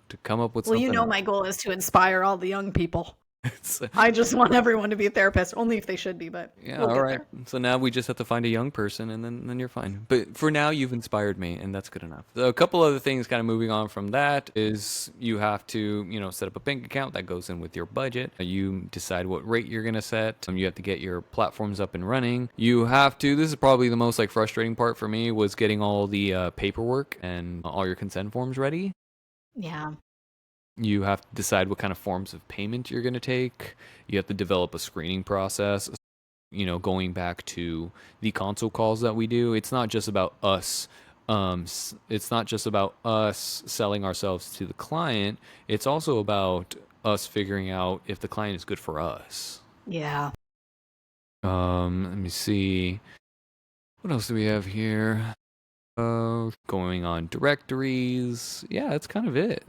to come up with Well, something else. my goal is to inspire all the young people. It's, I just want everyone to be a therapist, only if they should be, but yeah, we'll all get right. there. So now we just have to find a young person, and then you're fine. But for now, you've inspired me, and that's good enough. So a couple other things, kind of moving on from that, is you have to set up a bank account that goes in with your budget. You decide what rate you're gonna set. You have to get your platforms up and running. You have to. This is probably the most like frustrating part for me was getting all the paperwork and all your consent forms ready. Yeah. You have to decide what kind of forms of payment you're going to take. You have to develop a screening process. Going back to the console calls that we do, it's not just about us. It's not just about us selling ourselves to the client. It's also about us figuring out if the client is good for us. Yeah. Let me see. What else do we have here? Going on directories. Yeah, that's kind of it.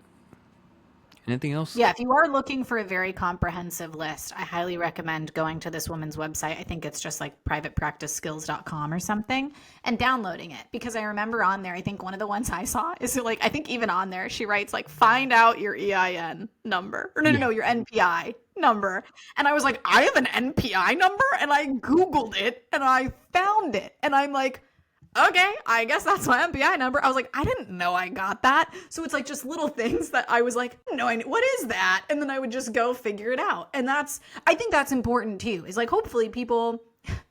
Anything else? Yeah, if you are looking for a very comprehensive list, I highly recommend going to this woman's website. I think it's just like privatepracticeskills.com or something and downloading it because I remember on there, I think one of the ones I saw is like, I think even on there, she writes like, find out your EIN number or no, your NPI number. And I was like, I have an NPI number? And I Googled it and I found it. And I'm like, okay, I guess that's my MPI number. I was like, I didn't know I got that. So it's like just little things that I was like, no, what is that? And then I would just go figure it out. And I think that's important too, is like, hopefully people,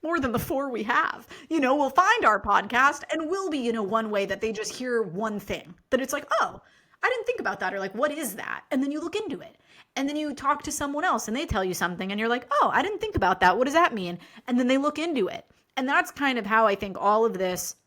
more than the 4 we have, will find our podcast and will be, one way that they just hear one thing that it's like, oh, I didn't think about that. Or like, what is that? And then you look into it. And then you talk to someone else and they tell you something and you're like, oh, I didn't think about that. What does that mean? And then they look into it. And that's kind of how I think all of this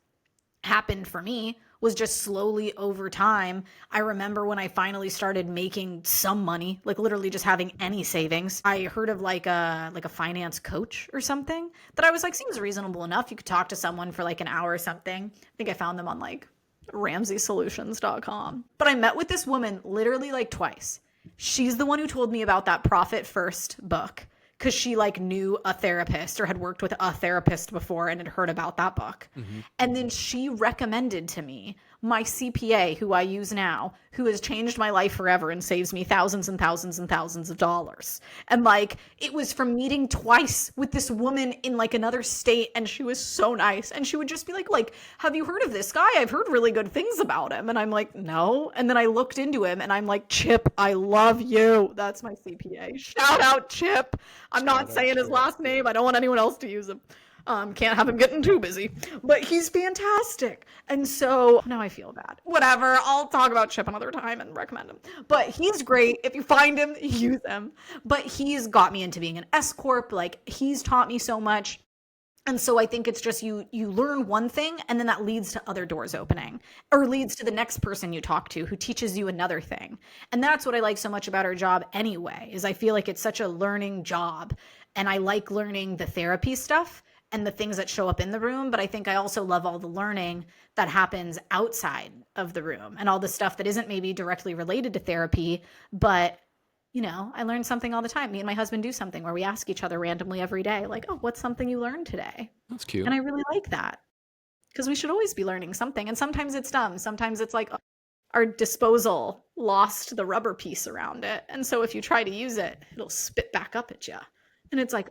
happened for me, was just slowly over time. I remember when I finally started making some money, like literally just having any savings. I heard of like a finance coach or something that I was like, seems reasonable enough. You could talk to someone for like an hour or something. I think I found them on like ramseysolutions.com. But I met with this woman literally like twice. She's the one who told me about that Profit First book, because she like knew a therapist or had worked with a therapist before and had heard about that book. Mm-hmm. And then she recommended to me my CPA, who I use now, who has changed my life forever and saves me thousands and thousands and thousands of dollars. And like, it was from meeting twice with this woman in like another state. And she was so nice. And she would just be like, have you heard of this guy? I've heard really good things about him. And I'm like, no. And then I looked into him and I'm like, Chip, I love you. That's my CPA. Shout out Chip. I'm not saying his last name. I don't want anyone else to use him. Can't have him getting too busy, but he's fantastic. And so now I feel bad. Whatever. I'll talk about Chip another time and recommend him. But he's great. If you find him, use him. But he's got me into being an S Corp. Like, he's taught me so much. And so I think it's just you learn one thing and then that leads to other doors opening or leads to the next person you talk to who teaches you another thing. And that's what I like so much about our job anyway, is I feel like it's such a learning job. And I like learning the therapy stuff and the things that show up in the room. But I think I also love all the learning that happens outside of the room and all the stuff that isn't maybe directly related to therapy, but I learn something all the time. Me and my husband do something where we ask each other randomly every day, like, oh, what's something you learned today? That's cute. And I really like that because we should always be learning something. And sometimes it's dumb. Sometimes it's like our disposal lost the rubber piece around it. And so if you try to use it, it'll spit back up at you. And it's like,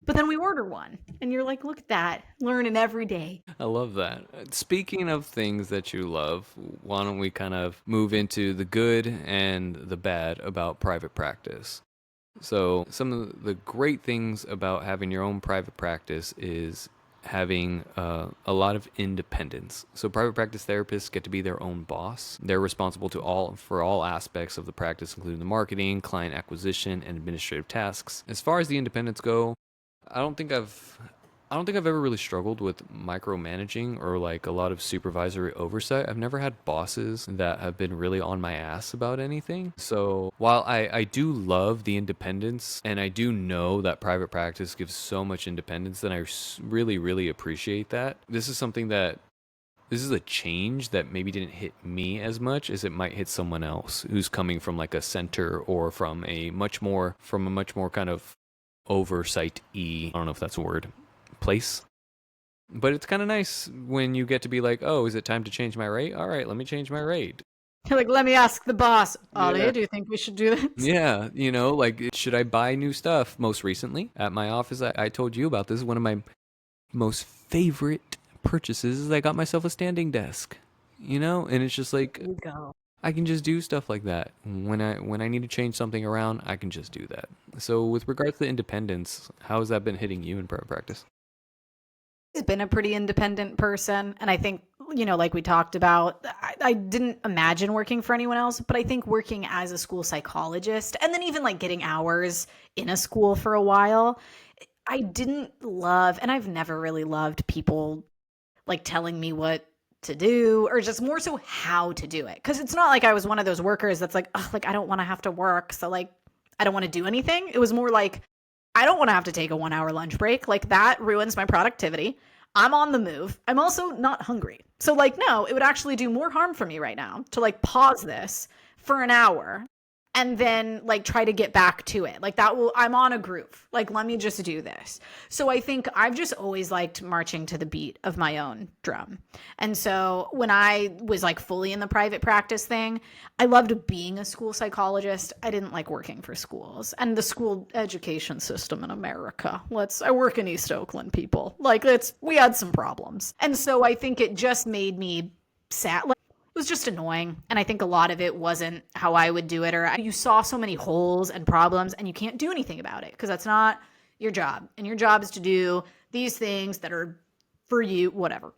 But then we order one, and you're like, look at that, learning every day. I love that. Speaking of things that you love, why don't we kind of move into the good and the bad about private practice? So, some of the great things about having your own private practice is having a lot of independence. So, private practice therapists get to be their own boss. They're responsible for all aspects of the practice, including the marketing, client acquisition, and administrative tasks. As far as the independence go, I don't think I've I don't think I've ever really struggled with micromanaging or like a lot of supervisory oversight. I've never had bosses that have been really on my ass about anything. So while I do love the independence and I do know that private practice gives so much independence, then really, really appreciate that. This is a change that maybe didn't hit me as much as it might hit someone else who's coming from like a center or from a much more kind of oversight-y, I don't know if that's a word, place. But it's kind of nice when you get to be like, oh, is it time to change my rate? All right, let me change my rate. You're like, let me ask the boss, Yeah. Ollie, do you think we should do this? Yeah, like, should I buy new stuff? Most recently, at my office, I told you about this. One of my most favorite purchases is I got myself a standing desk. And it's just like, There you go. I can just do stuff like that. When I need to change something around, I can just do that. So with regards to independence, how has that been hitting you in private practice? I've been a pretty independent person. And I think, like we talked about, I didn't imagine working for anyone else, but I think working as a school psychologist and then even like getting hours in a school for a while, I didn't love, and I've never really loved people like telling me what to do or just more so how to do it. Cause it's not like I was one of those workers that's like, oh, like I don't want to have to work. So like, I don't want to do anything. It was more like, I don't want to have to take a 1 hour lunch break. Like that ruins my productivity. I'm on the move. I'm also not hungry. So like, no, it would actually do more harm for me right now to like pause this for an hour and then like try to get back to it. Like I'm on a groove. Like, let me just do this. So I think I've just always liked marching to the beat of my own drum. And so when I was like fully in the private practice thing, I loved being a school psychologist. I didn't like working for schools and the school education system in America. I work in East Oakland, people. Like we had some problems. And so I think it just made me sad. It was just annoying. And I think a lot of it wasn't how I would do it, or you saw so many holes and problems and you can't do anything about it because that's not your job. And your job is to do these things that are for you, whatever.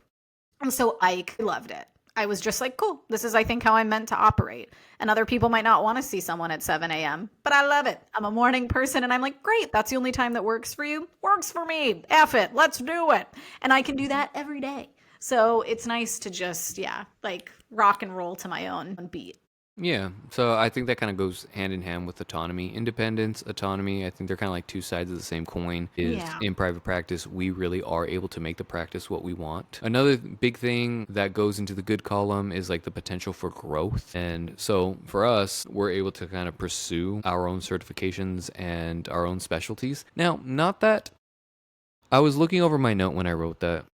And so Ike loved it. I was just like, cool, this is, I think, how I'm meant to operate. And other people might not want to see someone at 7 a.m., but I love it. I'm a morning person and I'm like, great, that's the only time that works for you. Works for me. F it. Let's do it. And I can do that every day. So it's nice to just, like rock and roll to my own beat. Yeah, so I think that kind of goes hand in hand with autonomy. Independence, autonomy, I think they're kind of like two sides of the same coin. Yeah. In private practice, we really are able to make the practice what we want. Another big thing that goes into the good column is like the potential for growth. And so for us, we're able to kind of pursue our own certifications and our own specialties. Now, not that I was looking over my note when I wrote that.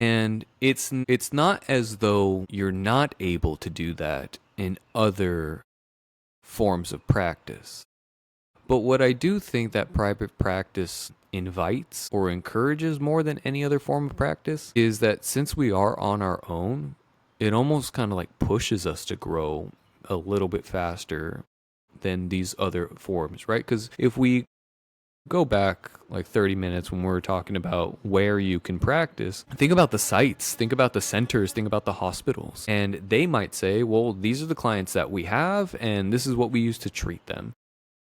And it's not as though you're not able to do that in other forms of practice. But what I do think that private practice invites or encourages more than any other form of practice is that since we are on our own, it almost kind of like pushes us to grow a little bit faster than these other forms, right? Because if we go back like 30 minutes when we were talking about where you can practice, think about the sites, think about the centers, think about the hospitals. And they might say, well, these are the clients that we have, and this is what we use to treat them.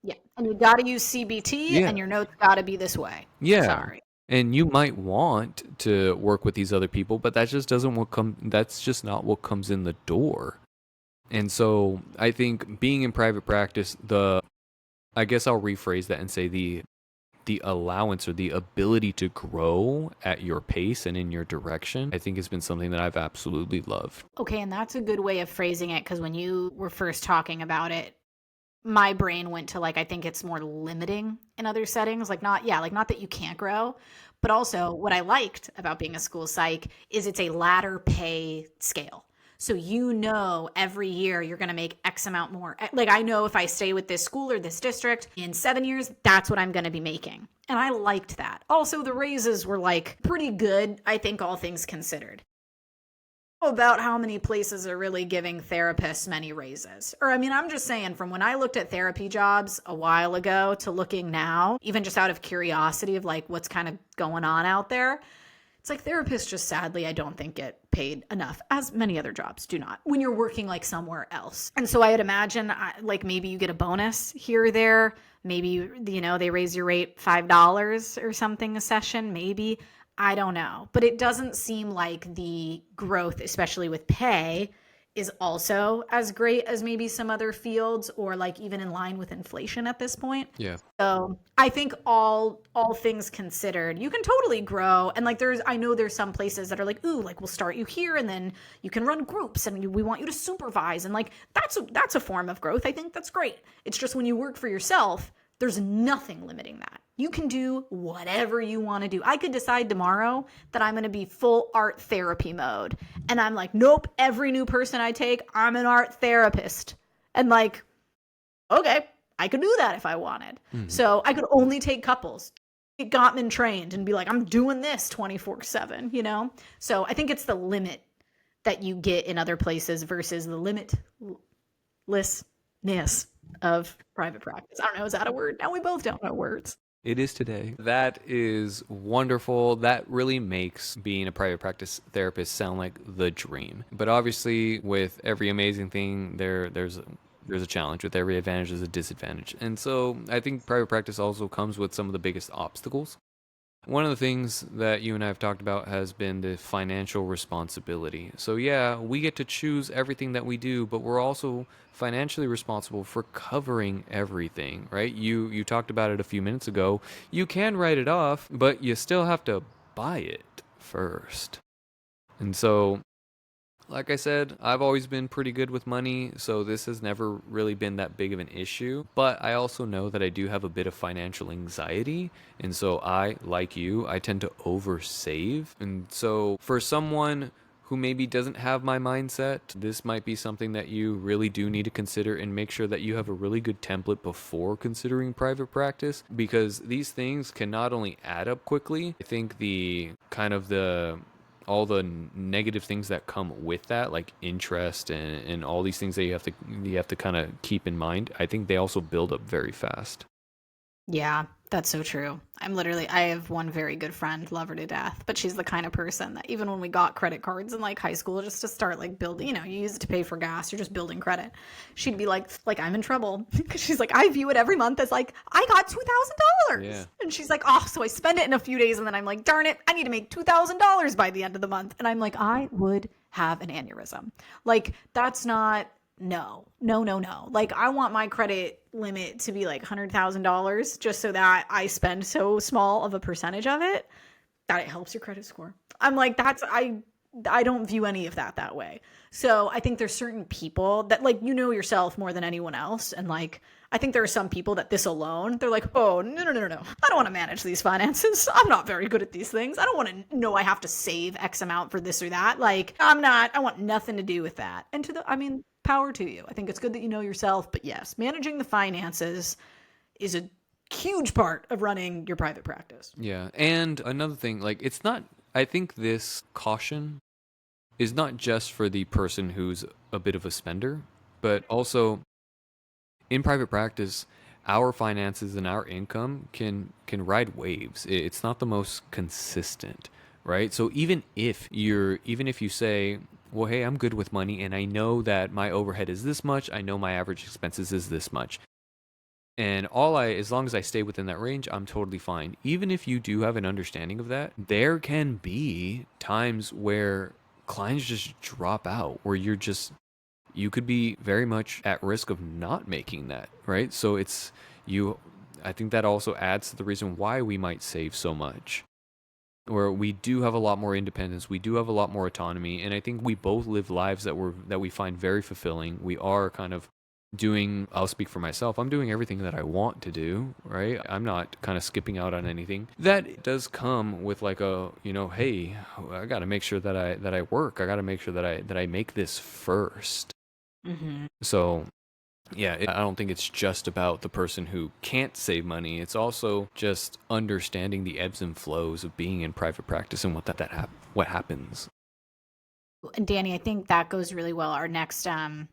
Yeah. And you got to use CBT and your notes got to be this way. Yeah. Sorry. And you might want to work with these other people, but that's just not what comes in the door. And so I think being in private practice, I guess I'll rephrase that and say the allowance or the ability to grow at your pace and in your direction, I think has been something that I've absolutely loved. Okay, and that's a good way of phrasing it because when you were first talking about it, my brain went to like, I think it's more limiting in other settings. Like not that you can't grow, but also what I liked about being a school psych is it's a ladder pay scale. So you know every year you're going to make X amount more. Like I know if I stay with this school or this district in 7 years, that's what I'm going to be making. And I liked that. Also, the raises were like pretty good, I think, all things considered. About how many places are really giving therapists many raises. Or, I mean, I'm just saying from when I looked at therapy jobs a while ago to looking now, even just out of curiosity of like what's kind of going on out there, it's like therapists just sadly, I don't think get paid enough, as many other jobs do not, when you're working like somewhere else. And so I'd imagine like maybe you get a bonus here or there. Maybe, you know, they raise your rate $5 or something a session, maybe. I don't know. But it doesn't seem like the growth, especially with pay, is also as great as maybe some other fields or like even in line with inflation at this point. Yeah. So I think all things considered, you can totally grow. And like I know there's some places that are like, ooh, like we'll start you here and then you can run groups and we want you to supervise. And like that's a form of growth. I think that's great. It's just when you work for yourself, there's nothing limiting that. You can do whatever you want to do. I could decide tomorrow that I'm going to be full art therapy mode. And I'm like, nope, every new person I take, I'm an art therapist. And like, okay, I could do that if I wanted. Mm-hmm. So I could only take couples, get Gottman trained and be like, I'm doing this 24/7, you know? So I think it's the limit that you get in other places versus the limitlessness of private practice. I don't know, is that a word? Now we both don't know words. It is today. That is wonderful. That really makes being a private practice therapist sound like the dream. But obviously, with every amazing thing, there's a challenge. With every advantage, there's a disadvantage. And so I think private practice also comes with some of the biggest obstacles. One of the things that you and I have talked about has been the financial responsibility. So yeah, we get to choose everything that we do, but we're also financially responsible for covering everything, right? You talked about it a few minutes ago. You can write it off, but you still have to buy it first. And so, like I said, I've always been pretty good with money, so this has never really been that big of an issue. But I also know that I do have a bit of financial anxiety, and so I, like you, I tend to oversave. And so for someone who maybe doesn't have my mindset, this might be something that you really do need to consider and make sure that you have a really good template before considering private practice, because these things can not only add up quickly. I think all the negative things that come with that, like interest and all these things that you have to kind of keep in mind, I think they also build up very fast. Yeah, that's so true. I have one very good friend, love her to death, but she's the kind of person that even when we got credit cards in like high school, just to start like building, you know, you use it to pay for gas, you're just building credit. She'd be like I'm in trouble because she's like, I view it every month as like, I got $2,000. Yeah. And she's like, oh, so I spend it in a few days and then I'm like, darn it, I need to make $2,000 by the end of the month. And I'm like, I would have an aneurysm. Like, that's not, no. Like, I want my credit limit to be like $100,000 just so that I spend so small of a percentage of it that it helps your credit score. I'm like, I don't view any of that way. So I think there's certain people that, like, you know yourself more than anyone else. And like, I think there are some people that this alone, they're like, oh, no. I don't want to manage these finances. I'm not very good at these things. I don't want to know I have to save X amount for this or that. Like, I want nothing to do with that. And power to you. I think it's good that you know yourself, but yes, managing the finances is a huge part of running your private practice. Yeah. And another thing, like, I think this caution is not just for the person who's a bit of a spender, but also in private practice, our finances and our income can ride waves. It's not the most consistent, right? So even if you say, well, hey, I'm good with money and I know that my overhead is this much, I know my average expenses is this much, and as long as I stay within that range, I'm totally fine. Even if you do have an understanding of that, there can be times where clients just drop out, where you could be very much at risk of not making that, right? So I think that also adds to the reason why we might save so much, where we do have a lot more independence, we do have a lot more autonomy, and I think we both live lives that we find very fulfilling. We are kind of I'll speak for myself, I'm doing everything that I want to do, right? I'm not kind of skipping out on anything. That does come with like a, hey, I got to make sure that I work. I got to make sure that I make this first. Mm-hmm. So yeah, I don't think it's just about the person who can't save money. It's also just understanding the ebbs and flows of being in private practice and what happens. And Danny, I think that goes really well. Our next, kind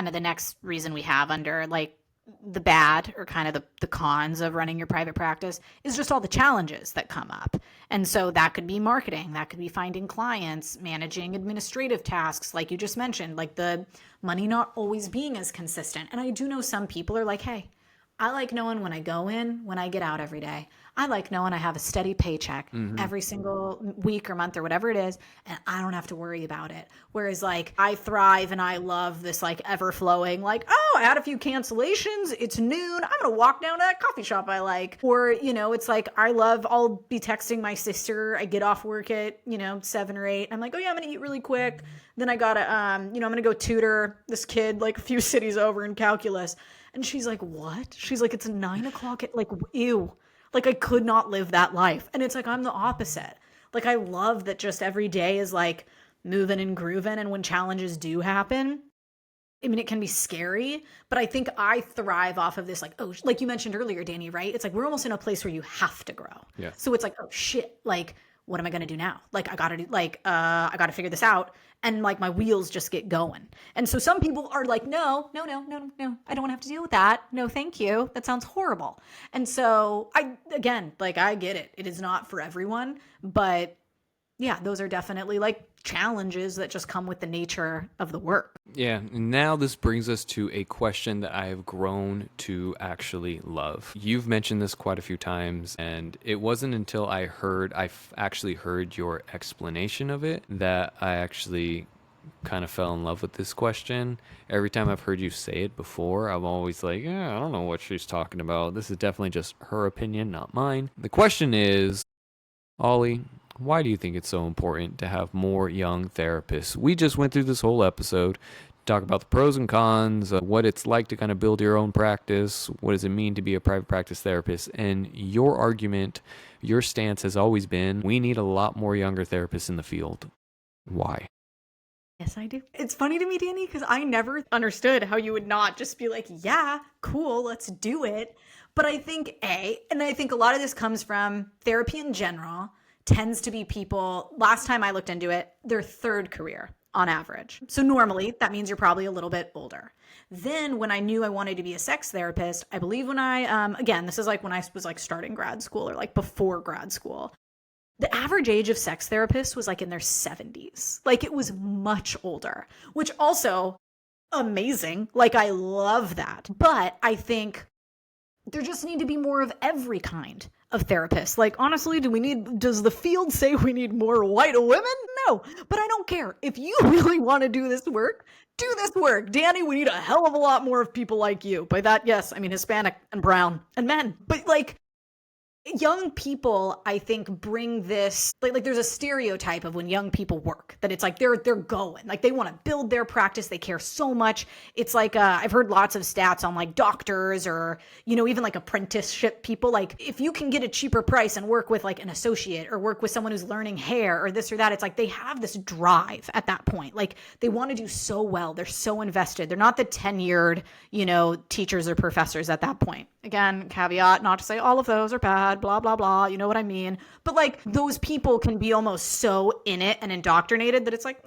of the next reason we have under like the bad or kind of the cons of running your private practice is just all the challenges that come up. And so that could be marketing, that could be finding clients, managing administrative tasks, like you just mentioned, like the money not always being as consistent. And I do know some people are like, hey, I like knowing when I go in, when I get out every day. I like knowing I have a steady paycheck every single week or month or whatever it is, and I don't have to worry about it. Whereas, like, I thrive and I love this, like, ever flowing, like, oh, I had a few cancellations. It's noon. I'm going to walk down to that coffee shop I like. Or, it's like, I'll be texting my sister. I get off work at, 7 or 8. I'm like, oh, yeah, I'm going to eat really quick. Then I got to, I'm going to go tutor this kid, like, a few cities over in calculus. And she's like, what? She's like, it's 9 o'clock at, like, ew. Like, I could not live that life. And it's like, I'm the opposite. Like, I love that just every day is like moving and grooving. And when challenges do happen, I mean, it can be scary, but I think I thrive off of this, like, oh, like you mentioned earlier, Danny, right? It's like, we're almost in a place where you have to grow. Yeah. So it's like, oh shit, like, what am I going to do now? Like, I got to figure this out. And like my wheels just get going. And so some people are like, no, I don't want to have to deal with that. No, thank you. That sounds horrible. And so I get it. It is not for everyone, but yeah, those are definitely like challenges that just come with the nature of the work. Yeah, and now this brings us to a question that I have grown to actually love. You've mentioned this quite a few times, and it wasn't until I actually heard your explanation of it that I actually kind of fell in love with this question. Every time I've heard you say it before, I'm always like, yeah, I don't know what she's talking about. This is definitely just her opinion, not mine. The question is, Ollie, why do you think it's so important to have more young therapists? We just went through this whole episode to talk about the pros and cons, what it's like to kind of build your own practice, what does it mean to be a private practice therapist, and your argument, your stance has always been, we need a lot more younger therapists in the field. Why? Yes, I do. It's funny to me, Danny, because I never understood how you would not just be like, yeah, cool, let's do it. But I think and I think a lot of this comes from therapy in general, tends to be people, last time I looked into it, their third career on average. So normally that means you're probably a little bit older. Then when I knew I wanted to be a sex therapist, I believe when I, again, this is like when I was like starting grad school or like before grad school, the average age of sex therapists was like in their 70s. Like it was much older, which also amazing. Like I love that. But I think there just need to be more of every kind of therapists. Like, honestly, does the field say we need more white women? No, but I don't care. If you really want to do this work, do this work. Danny, we need a hell of a lot more of people like you. By that, yes, I mean Hispanic and brown and men. But like, young people, I think, bring this like there's a stereotype of when young people work that it's like they're going like they want to build their practice, they care so much. It's like I've heard lots of stats on like doctors or even like apprenticeship people, like if you can get a cheaper price and work with like an associate or work with someone who's learning hair or this or that, it's like they have this drive at that point. Like they want to do so well, they're so invested, they're not the tenured teachers or professors at that point. Again, caveat, not to say all of those are bad, blah, blah, blah. You know what I mean? But like those people can be almost so in it and indoctrinated that it's like,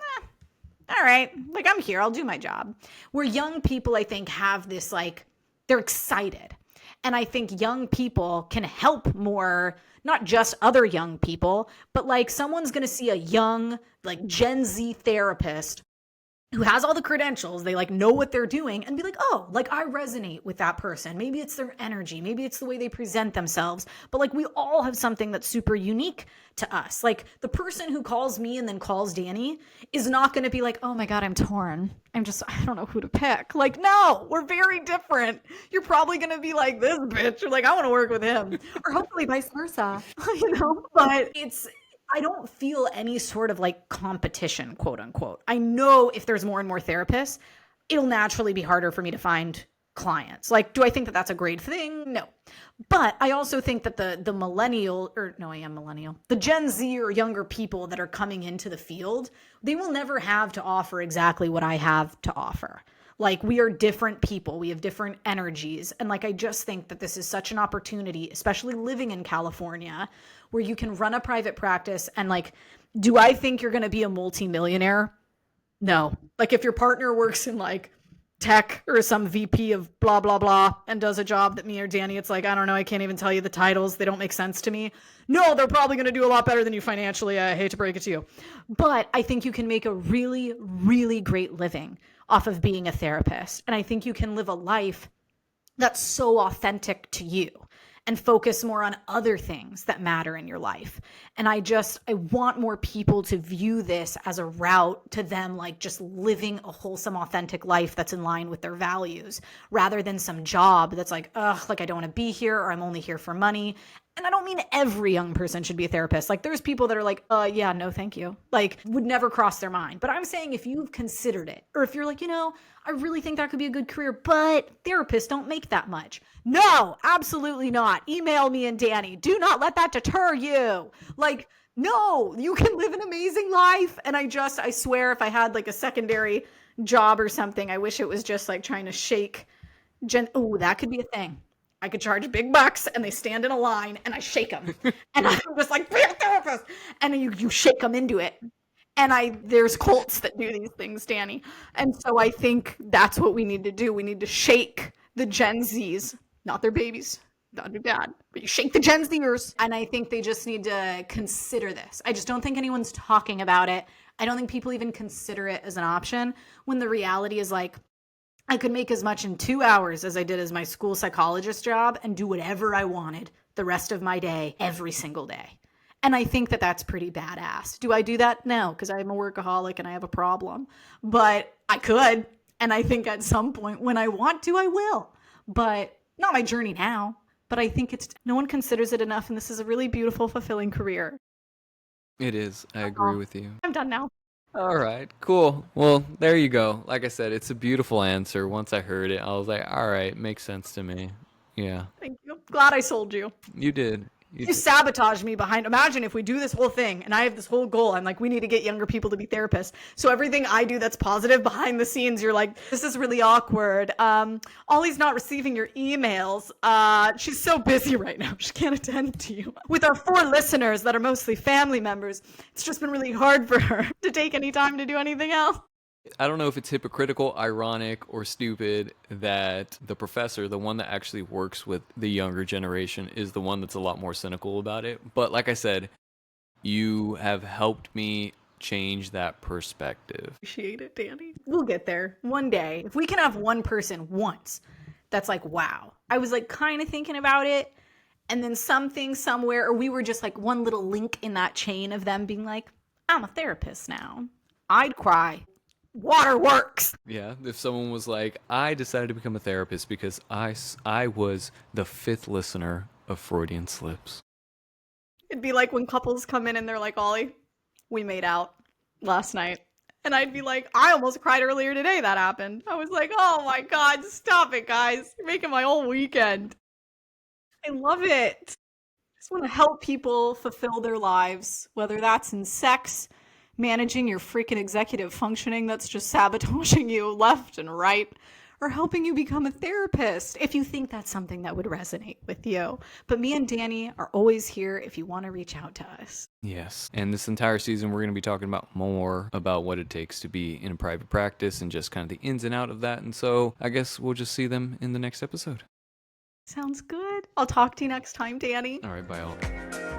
all right, like I'm here, I'll do my job. Where young people, I think, have this like, they're excited. And I think young people can help more, not just other young people, but like someone's going to see a young, like Gen Z therapist who has all the credentials, they like know what they're doing and be like, oh, like I resonate with that person. Maybe it's their energy. Maybe it's the way they present themselves. But like we all have something that's super unique to us. Like the person who calls me and then calls Danny is not going to be like, oh my God, I'm torn. I don't know who to pick. Like, no, we're very different. You're probably going to be like this bitch. You're like, I want to work with him. Or hopefully vice versa, but I don't feel any sort of like competition, quote unquote. I know if there's more and more therapists, it'll naturally be harder for me to find clients. Like, do I think that that's a great thing? No. But I also think that the millennial, or no, I am millennial, the Gen Z or younger people that are coming into the field, they will never have to offer exactly what I have to offer. Like, we are different people, we have different energies. And like, I just think that this is such an opportunity, especially living in California, where you can run a private practice. And like, do I think you're going to be a multimillionaire? No. Like, if your partner works in like tech or some VP of blah, blah, blah, and does a job that me or Danny, it's like, I don't know, I can't even tell you the titles. They don't make sense to me. No, they're probably going to do a lot better than you financially. I hate to break it to you. But I think you can make a really, really great living off of being a therapist. And I think you can live a life that's so authentic to you and focus more on other things that matter in your life. And I want more people to view this as a route to them, like just living a wholesome, authentic life that's in line with their values, rather than some job that's like, ugh, like I don't want to be here, or I'm only here for money. And I don't mean every young person should be a therapist. Like, there's people that are like, yeah, no, thank you. Like, would never cross their mind. But I'm saying, if you've considered it, or if you're like, I really think that could be a good career, but therapists don't make that much. No, absolutely not. Email me and Danny. Do not let that deter you. Like, no, you can live an amazing life. And I swear, if I had like a secondary job or something, I wish it was just like trying to shake oh, that could be a thing. I could charge big bucks and they stand in a line and I shake them. And I'm just like, be a therapist. And you shake them into it. And there's cults that do these things, Danny. And so I think that's what we need to do. We need to shake the Gen Zs, not their babies. That'd be bad. But you shake the Gen Zers. And I think they just need to consider this. I just don't think anyone's talking about it. I don't think people even consider it as an option, when the reality is like, I could make as much in 2 hours as I did as my school psychologist job and do whatever I wanted the rest of my day, every single day. And I think that that's pretty badass. Do I do that? No, because I'm a workaholic and I have a problem. But I could. And I think at some point when I want to, I will. But not my journey now. But I think no one considers it enough. And this is a really beautiful, fulfilling career. It is. I agree with you. I'm done now. All right, cool. Well, there you go. Like I said, it's a beautiful answer. Once I heard it, I was like, all right, makes sense to me. Yeah. Thank you. Glad I sold you. You did. You sabotaged me behind. Imagine if we do this whole thing and I have this whole goal. I'm like, we need to get younger people to be therapists. So everything I do that's positive behind the scenes, you're like, this is really awkward. Ollie's not receiving your emails. She's so busy right now. She can't attend to you. With our 4 listeners that are mostly family members, it's just been really hard for her to take any time to do anything else. I don't know if it's hypocritical, ironic, or stupid that the professor, the one that actually works with the younger generation, is the one that's a lot more cynical about it. But like I said, you have helped me change that perspective. Appreciate it, Danny. We'll get there one day. If we can have one person once that's like, wow, I was like kind of thinking about it, and then something somewhere, or we were just like one little link in that chain of them being like, I'm a therapist now. I'd cry. Waterworks. Yeah, if someone was like, I decided to become a therapist because I was the 5th listener of Freudian slips. It'd be like when couples come in and they're like, Ollie, we made out last night. And I'd be like, I almost cried earlier today that happened. I was like, oh my God, stop it, guys. You're making my whole weekend. I love it. I just want to help people fulfill their lives, whether that's in sex, managing your freaking executive functioning that's just sabotaging you left and right, or helping you become a therapist if you think that's something that would resonate with you. But me and Danny are always here if you want to reach out to us. Yes. And this entire season, we're going to be talking about more about what it takes to be in a private practice and just kind of the ins and out of that. And so I guess we'll just see them in the next episode. Sounds good. I'll talk to you next time, Danny. All right. Bye all.